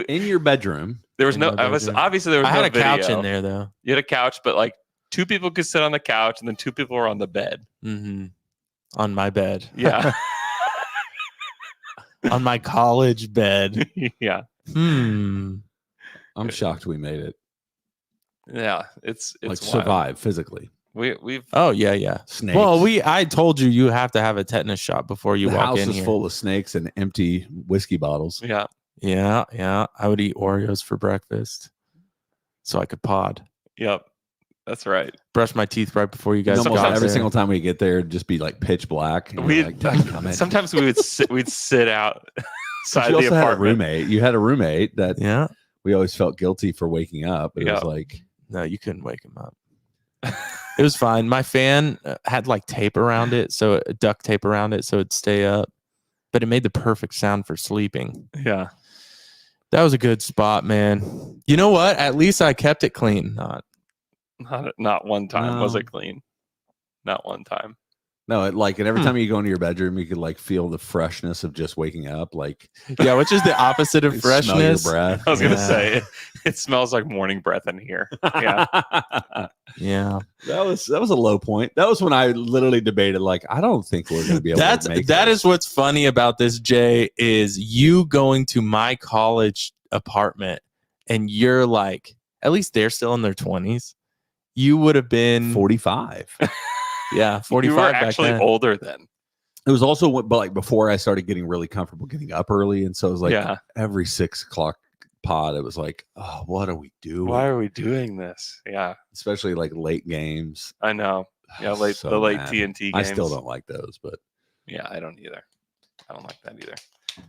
in your bedroom. There was no. I was obviously there was. I had no a video. couch in there though. You had a couch, but like 2 people could sit on the couch, and then 2 people were on the bed. Mm-hmm. On my bed. Yeah. On my college bed. Yeah. I'm shocked we made it. Yeah, it's like survive physically. We've snakes. Well, I told you have to have a tetanus shot before you walk in. The house is full of snakes and empty whiskey bottles. Yeah. I would eat Oreos for breakfast so I could pod. Yep, that's right. Brush my teeth right before you guys got every there. single time we get there, it'd just be like pitch black. Sometimes we would we'd sit outside the apartment. Had a roommate. You had a roommate that we always felt guilty for waking up. It was like, no, you couldn't wake him up. It was fine. My fan had like tape around it, so duct tape around it, so it'd stay up. But it made the perfect sound for sleeping. Yeah, that was a good spot, man. You know what? At least I kept it clean. Not one time was it clean. Not one time. No, and every time you go into your bedroom, you could like feel the freshness of just waking up. Like, which is the opposite of freshness. Smell your breath. I was gonna say it smells like morning breath in here. Yeah, yeah. That was a low point. That was when I literally debated, like, I don't think we're gonna be able to make that. Is what's funny about this, Jay, is you going to my college apartment, and you're like, at least they're still in their 20s. You would have been 45. Yeah, 45. You were actually older then. It was also, but like before I started getting really comfortable getting up early, and so it was like every 6 o'clock pod, it was like, oh, what are we doing? Why are we doing this? Yeah, especially like late games. I know. Yeah, the late TNT games. I still don't like those, but yeah, I don't either. I don't like that either.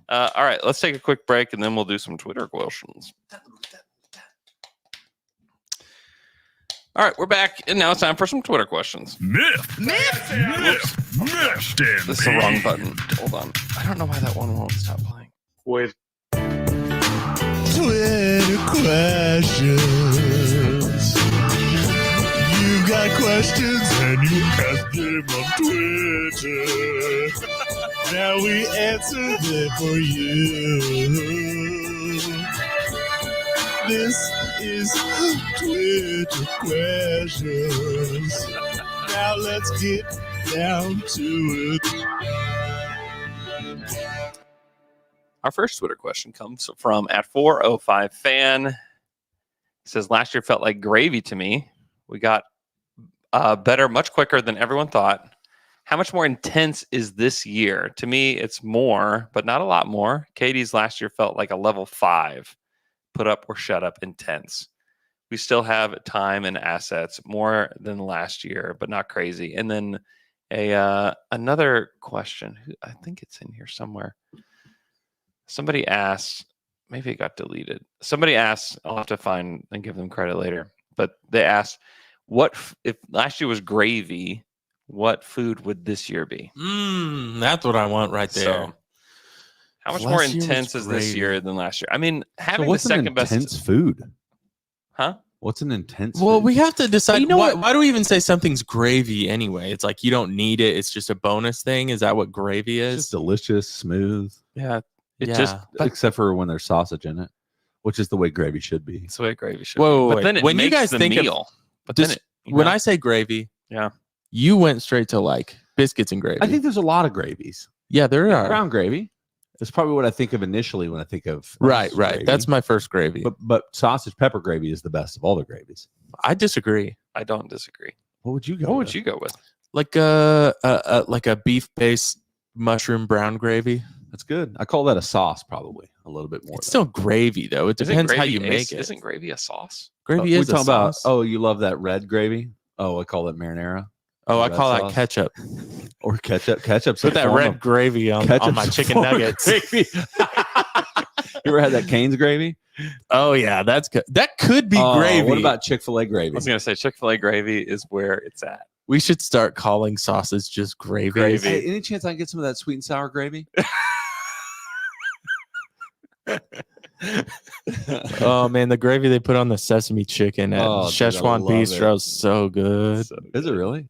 All right, let's take a quick break, and then we'll do some Twitter questions. All right, we're back, and now it's time for some Twitter questions. Myth. This is the wrong button. Hold on. I don't know why that one won't stop playing. Wait. Twitter questions. You got questions, and you ask them on Twitter. Now we answer them for you. This is Twitter questions. Now let's get down to it. Our first Twitter question comes from @405fan. He says, last year felt like gravy to me. We got better much quicker than everyone thought. How much more intense is this year? To me, it's more, but not a lot more. Katie's last year felt like a level 5. Put up or shut up intense. We still have time and assets more than last year, but not crazy. And then another question. I think it's in here somewhere. Somebody asked, maybe it got deleted. Somebody asked, I'll have to find and give them credit later, but they asked, what if last year was gravy, what food would this year be? That's what I want right there. So, how much more intense is this year than last year? I mean, having the second best intense food. Huh? What's an intense food? We have to decide. Why do we even say something's gravy anyway? It's like you don't need it. It's just a bonus thing. Is that what gravy is? It's just delicious, smooth. Yeah. Except for when there's sausage in it, which is the way gravy should be. It's the way gravy should be. But then it when makes you guys the think meal. When I say gravy, you went straight to like biscuits and gravy. I think there's a lot of gravies. Yeah, there are. Brown gravy. That's probably what I think of initially when I think of right. Gravy. That's my first gravy. But sausage pepper gravy is the best of all the gravies. I disagree. I don't disagree. What would you go? What would you go with? Like a beef based mushroom brown gravy. That's good. I call that a sauce, probably a little bit more. It's still gravy though. It depends how you make it. Isn't gravy a sauce? Gravy is a sauce. You love that red gravy? Oh, I call it marinara. Oh, I call that ketchup. Or ketchup. Ketchup's put that red gravy on my chicken nuggets. It's ever had that Cane's gravy? Oh yeah, that's good. That could be gravy. What about Chick-fil-A I gravy? was gonna say Chick-fil-A gravy is where it's at. We should start calling sauces just gravy. Gravy. Hey, any chance I can get some of that sweet and sour gravy? Oh man, the gravy they put on the sesame chicken at Oh, dude, I Szechuan love Bistro is so good. Is it really?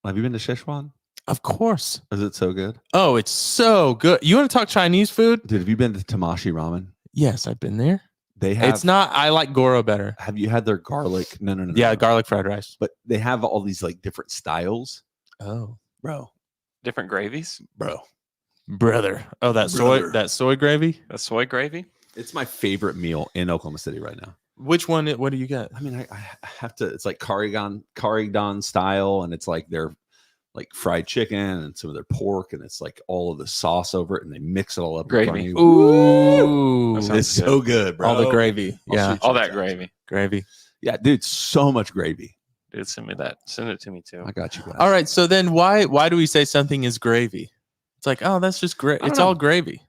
Have you been to Szechuan? Of course. Is it so good? Oh, it's so good. You want to talk Chinese food? Dude, have you been to Tamashi Ramen? Yes, I've been there. They have. It's not. I like Goro better. Have you had their garlic? No. Yeah, garlic fried rice. But they have all these like different styles, Oh, Different gravies. brother. Oh, that soy gravy. A soy gravy. It's my favorite meal in Oklahoma City right now. Which one? What do you get? I mean, I have to. It's like Carignan style, and it's like their like fried chicken and some of their pork, and it's like all of the sauce over it, and they mix it all up. in front of Gravy. you. Ooh, That sounds It's so good, bro. all the gravy. I'll Yeah, shoot you All a that text. gravy. gravy. Yeah, dude, so much gravy. Dude, send me that. Send it to me too. I got you guys. All right. So then, why do we say something is gravy? It's like, oh, that's just great. I don't It's know. all gravy.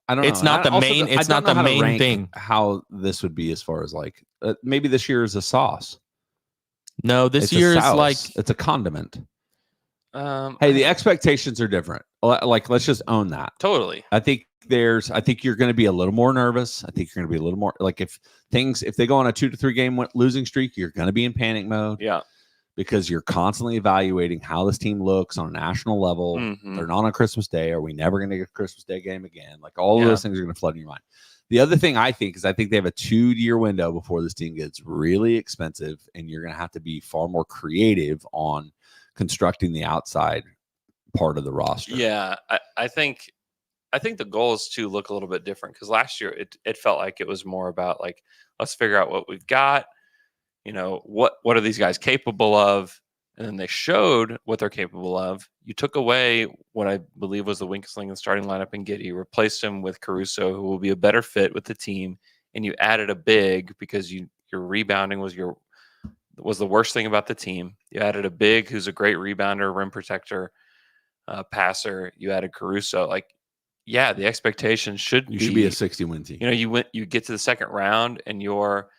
I don't know. It's not And the also, main- I it's don't not know the how to main rank thing. How this would be as far as like maybe this year is a sauce. No, this It's a year is sauce. like it's a condiment. Um, Hey, the expectations are different. Like, let's just own that. totally. I think you're going to be a little more nervous. I think you're going to be a little more like if they go on a 2 to 3 game losing streak, you're going to be in panic mode Yeah. because you're constantly evaluating how this team looks on a national level. Mhm. They're not on Christmas Day. Are we never going to get a Christmas Day game again? Like all of Yeah. those things are going to flood in your mind. The other thing I think they have a 2-year window before this team gets really expensive, and you're going to have to be far more creative on constructing the outside part of the roster. Yeah, I think the goal is to look a little bit different because last year it felt like it was more about like let's figure out what we've got. You know, what are these guys capable of? And then they showed what they're capable of. You took away what I believe was the weakest link in the starting lineup in Giddey, replaced him with Caruso, who will be a better fit with the team, and you added a big because your rebounding was the worst thing about the team. You added a big who's a great rebounder, rim protector, passer. You added Caruso. Like, yeah, the expectation should be a 60-win team. You know, you get to the second round and you're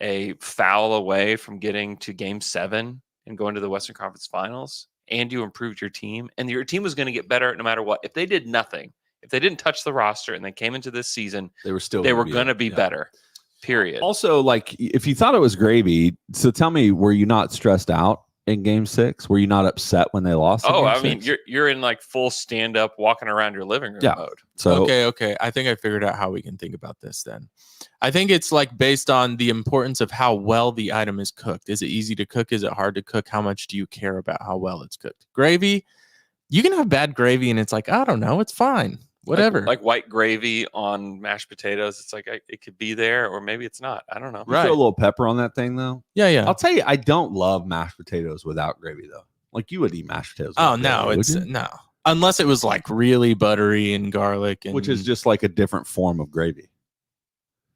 a foul away from getting to Game 7 and going to the Western Conference Finals, and you improved your team, and your team was going to get better no matter what. If they did nothing, if they didn't touch the roster and they came into this season, They were going to be better. Period. Also, like if you thought it was gravy, so tell me, were you not stressed out in Game 6? Were you not upset when they lost? in Oh, Game I mean, 6? you're in like full stand up, walking around your living room Yeah. mode. So okay. I think I figured out how we can think about this then. I think it's like based on the importance of how well the item is cooked. Is it easy to cook? Is it hard to cook? How much do you care about how well it's cooked? Gravy, you can have bad gravy and it's like, I don't know, it's fine. Whatever. Like white gravy on mashed potatoes. It's like it could be there or maybe it's not. I don't know. you throw a little pepper on that thing, though. Yeah. I'll tell you, I don't love mashed potatoes without gravy, though. Like you would eat mashed potatoes. Oh, without no, gravy, it's would you? no. Unless it was like really buttery and garlic. And Which is just like a different form of gravy.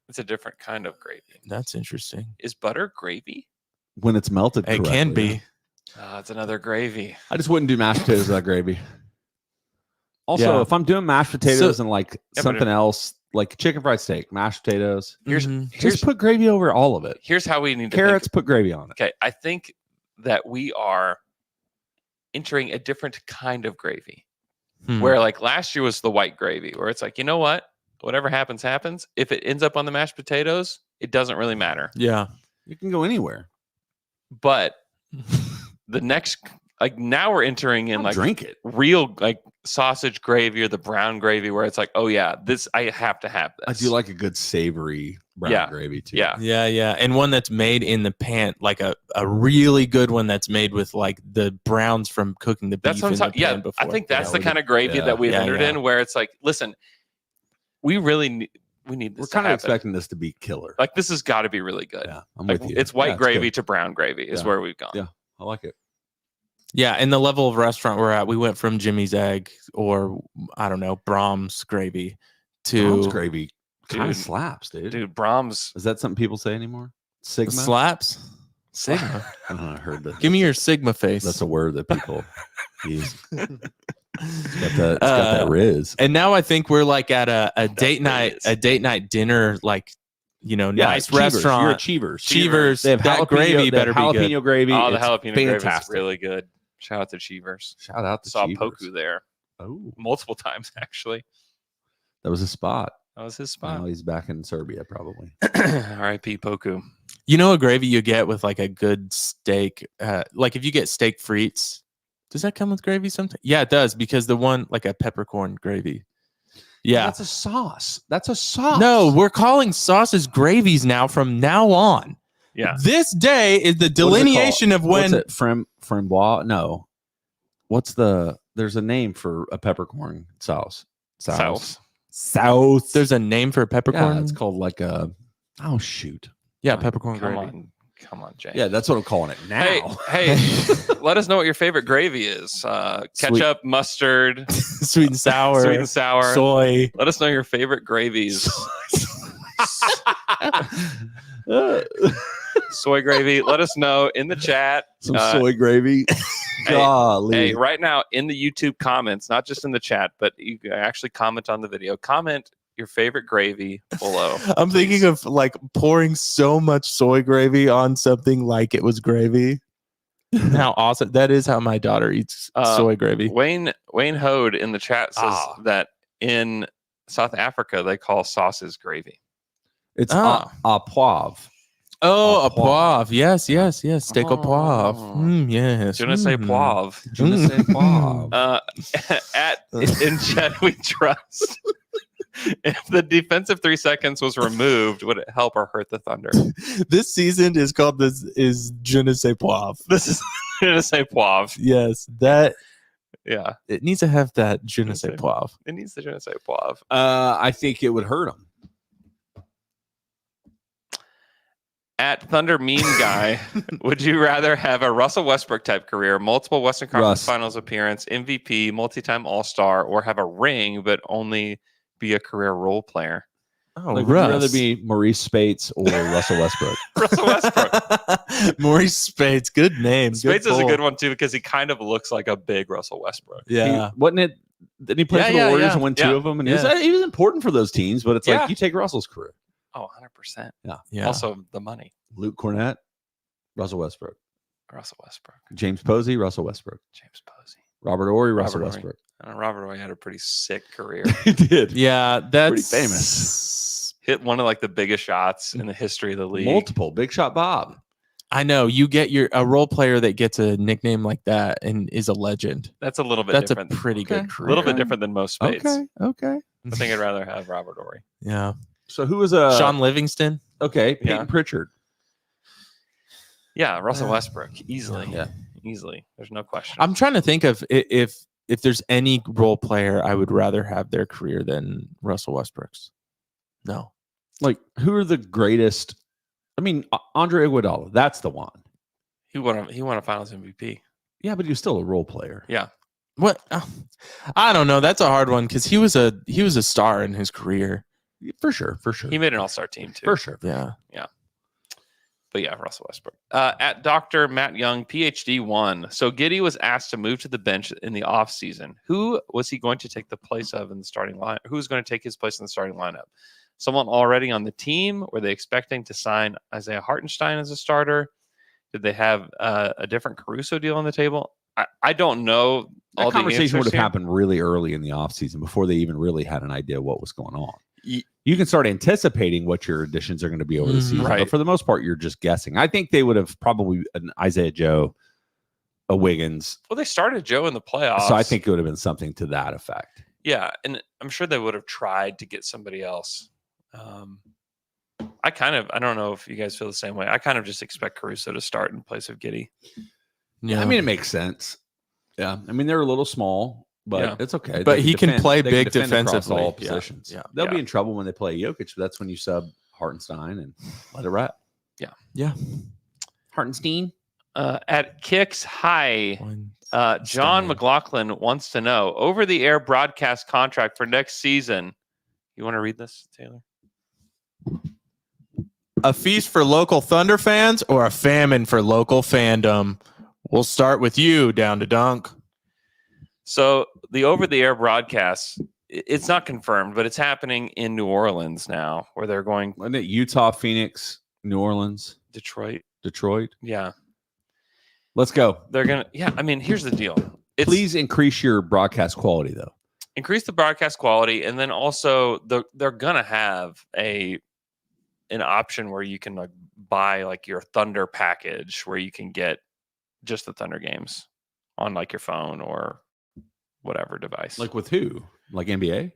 It's a different kind of gravy. That's interesting. Is butter gravy? When it's melted, It can correctly, be. yeah. It's another gravy. I just wouldn't do mashed potatoes without gravy. Also, Yeah. if I'm doing mashed potatoes and like but something else, like chicken fried steak, mashed potatoes, Here's Mhm. just put gravy over all of it. here's how we need to Carrots, put gravy on it. Okay, I think that we are entering a different kind of gravy. Hmm. Where like last year was the white gravy, where it's like, you know what? Whatever happens, happens. If it ends up on the mashed potatoes, it doesn't really matter. Yeah. You can go anywhere. But the next, like now we're entering in I'll like drink it. real like sausage gravy or the brown gravy, where it's like, oh yeah, this I have to have this. I do like a good savory brown Yeah. gravy too. Yeah. Yeah. And one that's made in the pan, like a really good one that's made with like the browns from cooking the beef That's what I'm in the talking. Yeah, pan before. I think that's the we kind of gravy yeah. that we've Yeah, entered yeah. in, where it's like, listen, we really need this. We're to kind of happen. expecting this to be killer. Like this has got to be really good. Yeah, I'm Like, with you. it's white Yeah, gravy good. to brown gravy is Yeah. where we've gone. Yeah. I like it. Yeah, and the level of restaurant we're at, we went from Jimmy's Egg or I don't know, Brahms gravy to Brahms gravy kind of Dude. slaps, dude. Dude, Brahms. Is that something people say anymore? Sigma? slaps. Sigma. I don't know. I heard that. Give me your Sigma face. That's a word that people use. It's got that Riz. And now I think we're like at a date night dinner, like, nice Cheevers. restaurant. You're at Cheevers. Cheevers. They have That gravy better be jalapeno good. gravy. Oh, the It's jalapeno gravy is fantastic. really good. Shout out to Cheevers. Shout out to Saw Cheevers. Poku there Oh, multiple times, actually. that was his spot. That was his Now spot. he's back in Serbia, probably. R.I.P. Poku. You know a gravy you get with like a good steak? Like if you get steak frites, does that come with gravy sometimes? Yeah, it does, because the one, like a peppercorn gravy. Yeah. That's a sauce. That's a sauce. No, we're calling sauces gravies now from now on. Yeah. This day is the delineation of when. What's it? Framboise? No. There's a name for a peppercorn sauce. Sauce. There's a name for peppercorn. Yeah, it's called like a. Oh shoot. Yeah, peppercorn Come gravy. on, Jay. Yeah, that's what I'm calling it now. Hey, let us know what your favorite gravy is. Ketchup, mustard, Sweet and sour. sweet and sour. Soy. Let us know your favorite gravies. Soy gravy. Let us know in the chat. Some soy gravy. Golly. Hey, right now in the YouTube comments, not just in the chat, but you can actually comment on the video. Comment your favorite gravy below. I'm thinking of like pouring so much soy gravy on something like it was gravy. How awesome. That is how my daughter eats soy gravy. Wayne Hode in the chat says that in South Africa they call sauces gravy. It's a poivre. Oh, a poivre. Yes. Steak au poivre. Yes. Je ne sais poivre. Je ne sais poivre. In chat we trust. If the defensive 3 seconds was removed, would it help or hurt the Thunder? This season is called Je ne sais poivre. This is Je ne sais poivre. Yes, that. Yeah, it needs to have that Je ne sais poivre. It needs the Je ne sais poivre. I think it would hurt him. At Thunder Meme Guy, would you rather have a Russell Westbrook type career, multiple Western Conference Finals appearance, MVP, multi-time All-Star, or have a ring but only be a career role player? Oh, would you rather be Maurice Spates or Russell Westbrook? Russell Westbrook. Maurice Spates, good name. Spates is a good one too because he kind of looks like a big Russell Westbrook. Yeah, wasn't it? Didn't he play for the Warriors and win two of them? And he was important for those teams, but it's like you take Russell's career. Oh, 100%. Yeah. Also the money. Luke Cornett, Russell Westbrook. James Posey, Russell Westbrook. Robert Horry, Russell Westbrook. Robert Horry had a pretty sick career. He did. Yeah, that's pretty famous. Hit one of like the biggest shots in the history of the league. Multiple. Big Shot Bob. I know. You get a role player that gets a nickname like that and is a legend. That's a little bit That's different. a pretty good career. A little bit different than most Spades. Okay. I think I'd rather have Robert Horry. Yeah. So who was Sean Livingston? Okay, Peyton Pritchard. Yeah, Russell Westbrook. Easily. Yeah. Easily. There's no question. I'm trying to think of if there's any role player I would rather have their career than Russell Westbrook's. No. Like, who are the greatest? I mean, Andre Iguodala, that's the one. He won a Finals MVP. Yeah, but he was still a role player. Yeah. What? I don't know. That's a hard one because he was a star in his career. For sure. He made an all-star team too. For sure. Yeah. But yeah, Russell Westbrook. At Dr. Matt Young, PhD 1. So Giddey was asked to move to the bench in the offseason. Who was he going to take the place of in the starting line? Who's going to take his place in the starting lineup? Someone already on the team? Were they expecting to sign Isaiah Hartenstein as a starter? Did they have a different Caruso deal on the table? I don't know. That conversation would have happened really early in the offseason before they even really had an idea what was going on. You can start anticipating what your additions are going to be over the season, but for the most part, you're just guessing. I think they would have probably an Isaiah Joe, a Wiggins. Well, they started Joe in the playoffs. So I think it would have been something to that effect. Yeah, and I'm sure they would have tried to get somebody else. I don't know if you guys feel the same way. I kind of just expect Caruso to start in place of Giddey. Yeah, I mean, it makes sense. Yeah, I mean, they're a little small. But it's okay. But he can play big defensively. All positions. Yeah. They'll be in trouble when they play Jokic, but that's when you sub Hartenstein and let it ride. Yeah. Hartenstein. At Kicks High, John McLaughlin wants to know over-the-air broadcast contract for next season. You want to read this, Taylor? A feast for local Thunder fans or a famine for local fandom? We'll start with you, Down to Dunk. So the over-the-air broadcast, it's not confirmed, but it's happening in New Orleans now, where they're going. Wasn't it Utah, Phoenix, New Orleans, Detroit? Yeah. Yeah. Let's go. They're going to, yeah. I mean, here's the deal. Please increase your broadcast quality, though. Increase the broadcast quality, and then also they're going to have an option where you can like buy like your Thunder package, where you can get just the Thunder games on like your phone or whatever device. Like with who? Like NBA?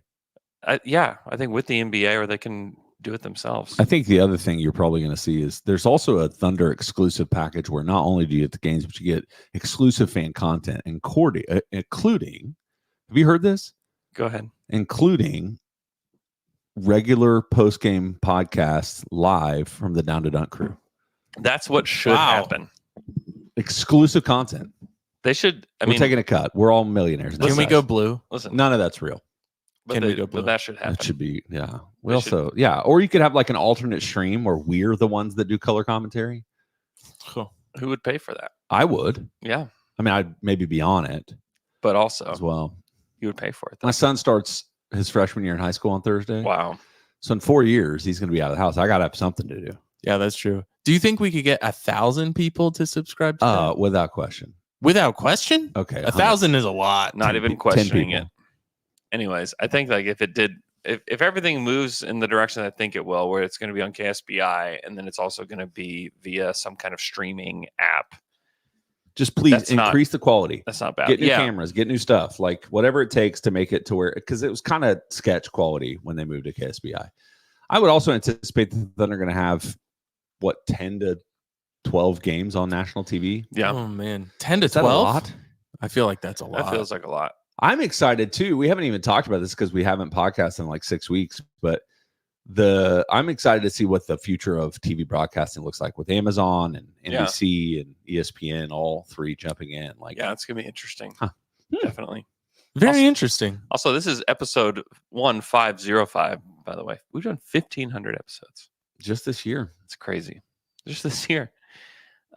Yeah, I think with the NBA, or they can do it themselves. I think the other thing you're probably going to see is there's also a Thunder exclusive package where not only do you get the games, but you get exclusive fan content, including, have you heard this? Go ahead. Including regular post-game podcasts live from the Down to Dunk crew. That's what should happen. Exclusive content. They should. We're taking a cut. We're all millionaires. Can we go blue? Listen, none of that's real. but that should happen. That should be, yeah. We also, yeah. Or you could have like an alternate stream where we're the ones that do color commentary. Cool. Who would pay for that? I would. Yeah. I mean, I'd maybe be on it, but also as well. You would pay for it. My son starts his freshman year in high school on Thursday. Wow. So in 4 years, he's going to be out of the house. I got to have something to do. Yeah, that's true. Do you think we could get 1,000 people to subscribe to that? Without question. Without question? Okay. 1,000 is a lot. Not even questioning it. Anyways, I think like if everything moves in the direction I think it will, where it's going to be on KSBI, and then it's also going to be via some kind of streaming app. Just please increase the quality. That's not bad. Get new cameras, get new stuff, like whatever it takes to make it to where, because it was kind of sketch quality when they moved to KSBI. I would also anticipate that they're going to have 10 to 12 games on national TV. Yeah. Oh man, 10 to 12. Is that a lot? I feel like that's a lot. That feels like a lot. I'm excited too. We haven't even talked about this because we haven't podcasted in like 6 weeks, but I'm excited to see what the future of TV broadcasting looks like with Amazon and NBC and ESPN, all three jumping in. Like, yeah, it's gonna be interesting. Definitely. Very interesting. Also, this is episode 1505. By the way, we've done 1,500 episodes just this year. It's crazy. Just this year.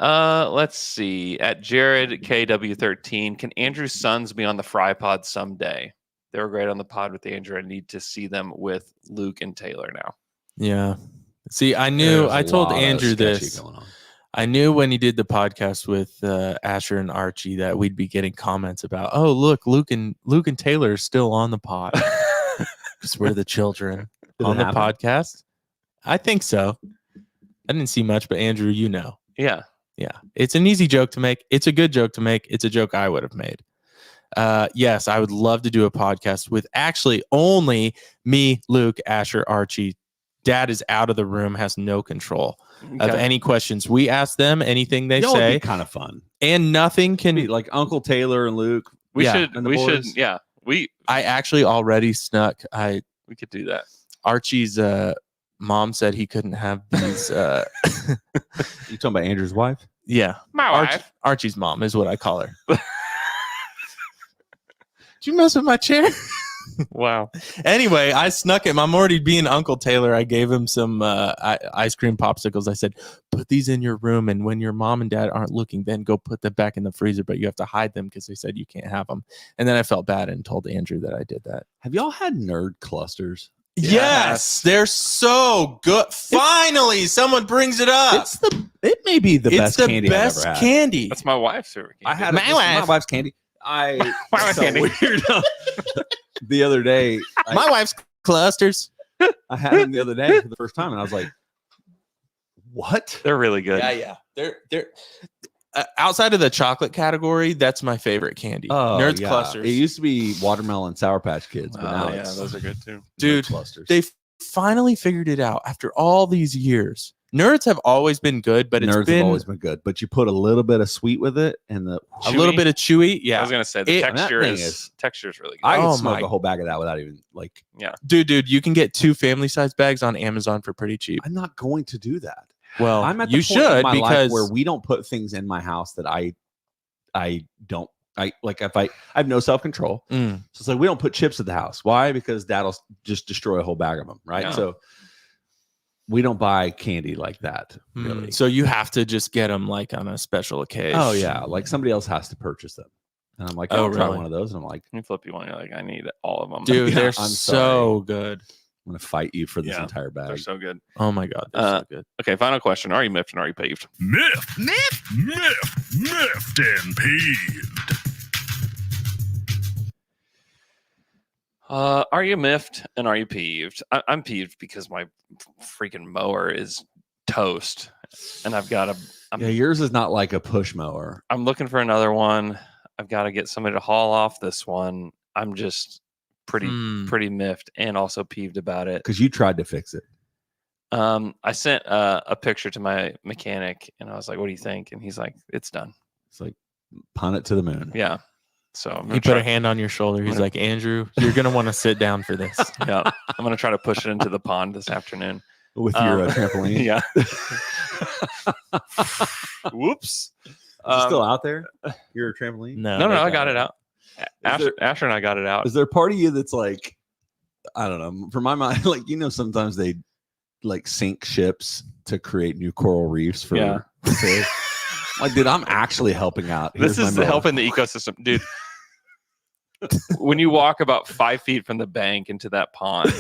Let's see. At Jared KW13, can Andrew's sons be on the FriPod someday? They were great on the pod with Andrew. I need to see them with Luke and Taylor now. Yeah. See, I told Andrew this. I knew when he did the podcast with Asher and Archie that we'd be getting comments about, oh, look, Luke and Taylor are still on the pod. Because we're the children on the podcast. I think so. I didn't see much, but Andrew, you know. Yeah. Yeah. It's an easy joke to make. It's a good joke to make. It's a joke I would have made. Yes, I would love to do a podcast with actually only me, Luke, Asher, Archie. Dad is out of the room, has no control of any questions. We ask them anything they say. Be kind of fun. And nothing can be like Uncle Taylor and Luke. I actually already snuck. We could do that. Archie's mom said he couldn't have these. You talking about Andrew's wife? Yeah. My wife. Archie's mom is what I call her. Did you mess with my chair? Wow. Anyway, I snuck him. I'm already being Uncle Taylor. I gave him some ice cream popsicles. I said, put these in your room, and when your mom and dad aren't looking, then go put them back in the freezer, but you have to hide them because they said you can't have them. And then I felt bad and told Andrew that I did that. Have y'all had nerd clusters? Yes, they're so good. Finally, someone brings it up. It may be the best candy I've ever had. Candy. That's my wife's favorite candy. I had my wife's candy. My wife's candy. Weird. The other day, my wife's clusters. I had them the other day for the first time, and I was like, "What?" They're really good. Yeah. They're outside of the chocolate category. That's my favorite candy. Nerds clusters. It used to be watermelon Sour Patch Kids, but now those are good too. Dude, clusters. They finally figured it out after all these years. Nerds have always been good, but have always been good. But you put a little bit of sweet with it, and a little bit of chewy. Yeah, I was gonna say the texture is really good. I can smoke a whole bag of that without even like. Yeah, dude, you can get 2 family size bags on Amazon for pretty cheap. I'm not going to do that. Well, I'm at the point in my life where we don't put things in my house that I like. If I have no self control, so it's like we don't put chips at the house. Why? Because Dad'll just destroy a whole bag of them, right? Yeah. So we don't buy candy like that. Really. So you have to just get them like on a special occasion. Oh yeah, like somebody else has to purchase them. And I'm like, Oh, I'll try really? one of those. And I'm like, You flip you one. You're like, I need all of them. Dude, Yeah, they're I'm so sorry. good. I'm going to fight you for this Yeah, entire bag. They're so good. Oh my God, they're so good. Okay, final question. Are you miffed and are you peeved? Miffed and peeved. Are you miffed and are you peeved? I'm peeved because my freaking mower is toast, and I've got Yeah, yours is not like a push mower. I'm looking for another one. I've got to get somebody to haul off this one. I'm just pretty miffed and also peeved about it. Because you tried to fix it. I sent a picture to my mechanic, and I was like, "What do you think?" And he's like, "It's done." It's like, punt it to the moon. Yeah. So I'm He gonna put a try, hand on your shoulder. He's like, Andrew, you're going to want to sit down for this. yeah, I'm gonna try to push it into the pond this afternoon. With your trampoline. Yeah. Whoops. Is it still out there? Your trampoline? No, No, they I got it out. Asher and I got it out. Is there a part of you that's like, I don't know, for my mind, like, sometimes they like sink ships to create new coral reefs for fish. Like, dude, I'm actually helping out. This is helping the ecosystem, dude. When you walk about 5 feet from the bank into that pond,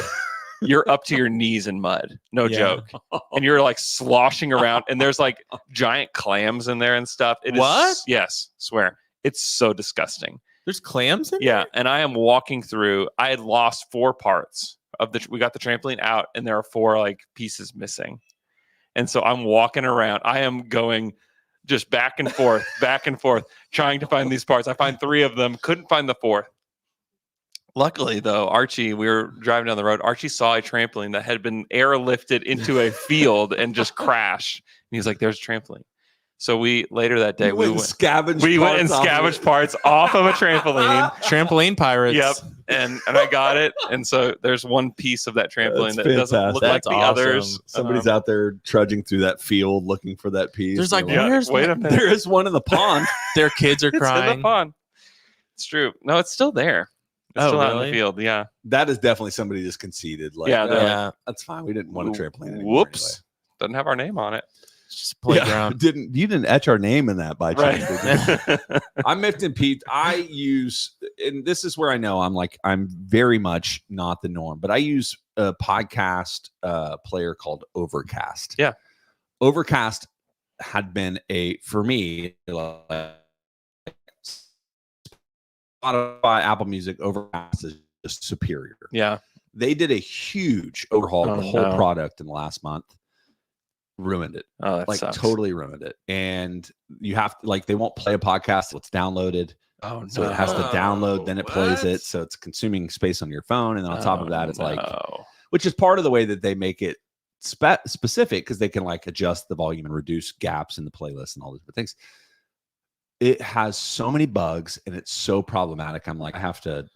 you're up to your knees in mud. No joke. And you're like sloshing around, and there's like giant clams in there and stuff. What? Yes, swear. It's so disgusting. There's clams in Yeah, and I am walking through. I had lost 4 parts of we got the trampoline out, and there are 4 like pieces missing. And so I'm walking around. I am going just back and forth, trying to find these parts. I find 3 of them, couldn't find the 4th. Luckily, though, Archie, we were driving down the road. Archie saw a trampoline that had been airlifted into a field and just crashed. And he was like, "There's a trampoline." So later that day, we went and scavenged parts off of a trampoline. Trampoline pirates. Yep. And I got it. And so there's one piece of that trampoline that doesn't look like the others. Somebody's out there trudging through that field looking for that piece. There's like, wait a minute. There is one in the pond. Their kids are It's crying. in the pond. It's true. No, it's still there. It's still out in really? the field. Yeah. That is definitely somebody just conceded. Like, Yeah, they're Yeah. that's fine. We didn't want a trampoline anymore. Whoops. Doesn't have our name on it. It's just a Yeah, playground. you didn't etch our name in that by chance? Did you? Right. I'm miffed and peeved. I use, and this is where I know I'm very much not the norm, but I use a podcast player called Overcast. Yeah. Overcast had been for me, like Spotify, Apple Music, Overcast is just superior. Yeah. They did a huge overhaul of the whole no. product in the last month. Ruined it. Oh, that Like sucks. totally ruined it. And you have to, like, they won't play a podcast till it's downloaded. Oh, no. So it has to download, then it plays What? it. So it's consuming space on your phone. And then on top of that, it's like, no. which is part of the way that they make it specific, because they can like adjust the volume and reduce gaps in the playlist and all these things. It has so many bugs and it's so problematic. I'm like, I have to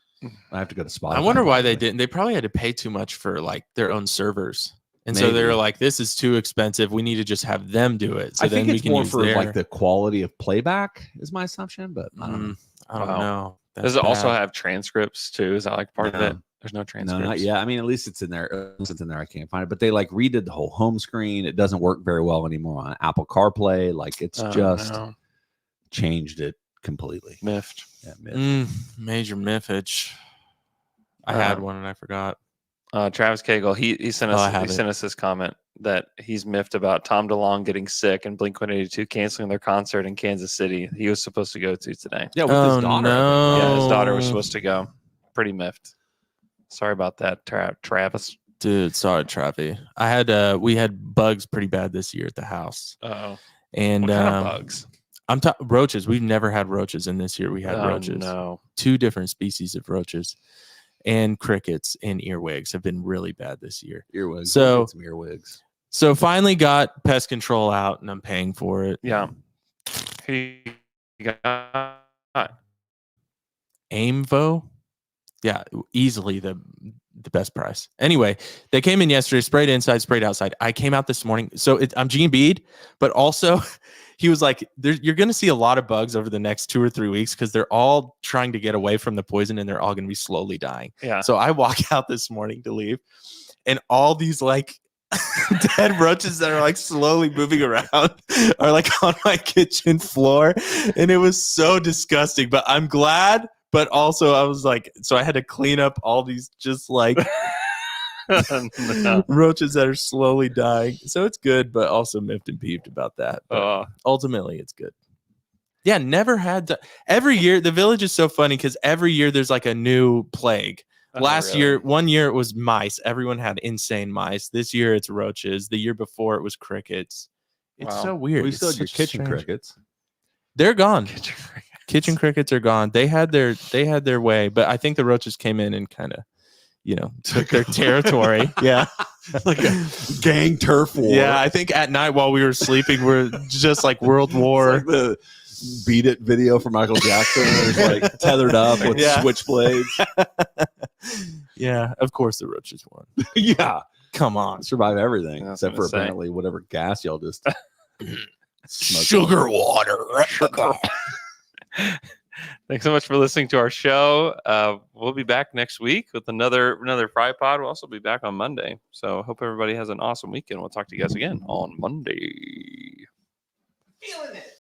go to Spotify. I wonder why they didn't. They probably had to pay too much for like their own servers. And so they Maybe. were like, this is too expensive. We need to just have them do it. So I then think we it's can more use for their... like the quality of playback is my assumption, but I don't know. I don't Wow. know. Does That's it also bad. have transcripts too? Is that like part of No. it? There's no transcripts. No, not yet. I mean, at least it's in there. I can't find it. But they like redid the whole home screen. It doesn't work very well anymore on Apple CarPlay. Like it's just No. changed it completely. Miffed. Yeah, myth. Major miffage. I had one and I forgot. Travis Cagle, he sent Oh, I us have he it. sent us this comment that he's miffed about Tom DeLonge getting sick and Blink-182 canceling their concert in Kansas City. He was supposed to go to today. Yeah, with Oh, his daughter. no. Yeah, his daughter was supposed to go. Pretty miffed. Sorry about that, Travis. Dude, sorry, Travi. I had we had bugs pretty bad this year at the house. Uh-oh. And What kind of bugs? I'm roaches. We've never had roaches, and this year we had roaches. No. 2 different species of roaches, and crickets and earwigs have been really bad this year. Earwigs. So- Get some earwigs. So finally got pest control out, and I'm paying for it. Yeah. He got Aimvo, yeah, easily the best price. Anyway, they came in yesterday, sprayed inside, sprayed outside. I came out this morning, so I'm GB'd, but also he was like, "You're going to see a lot of bugs over the next 2 or 3 weeks because they're all trying to get away from the poison and they're all going to be slowly dying." yeah. So I walk out this morning to leave, and all these like dead roaches that are like slowly moving around are like on my kitchen floor, and it was so disgusting. But I'm glad. But also, I was like, so I had to clean up all these just like roaches that are slowly dying. So it's good, but also miffed and peeved about that. But ultimately, it's good. Yeah, never had to. Every year, the village is so funny because every year there's like a new plague. One year it was mice. Everyone had insane mice. This year it's roaches. The year before it was crickets. It's so weird. We still had your kitchen crickets. They're gone. Kitchen crickets are gone. They had their way, but I think the roaches came in and kind of, took their territory. Yeah. Like a gang turf war. Yeah, I think at night while we were sleeping, we're just like World War. It's like the Beat It video for Michael Jackson. It's like tethered up with switchblades. Yeah, of course the roaches won. Yeah. Come on. Survive everything except for apparently whatever gas y'all just sugar water. Thanks so much for listening to our show. We'll be back next week with another FriPod. We'll also be back on Monday. So hope everybody has an awesome weekend. We'll talk to you guys again on Monday. Feeling it.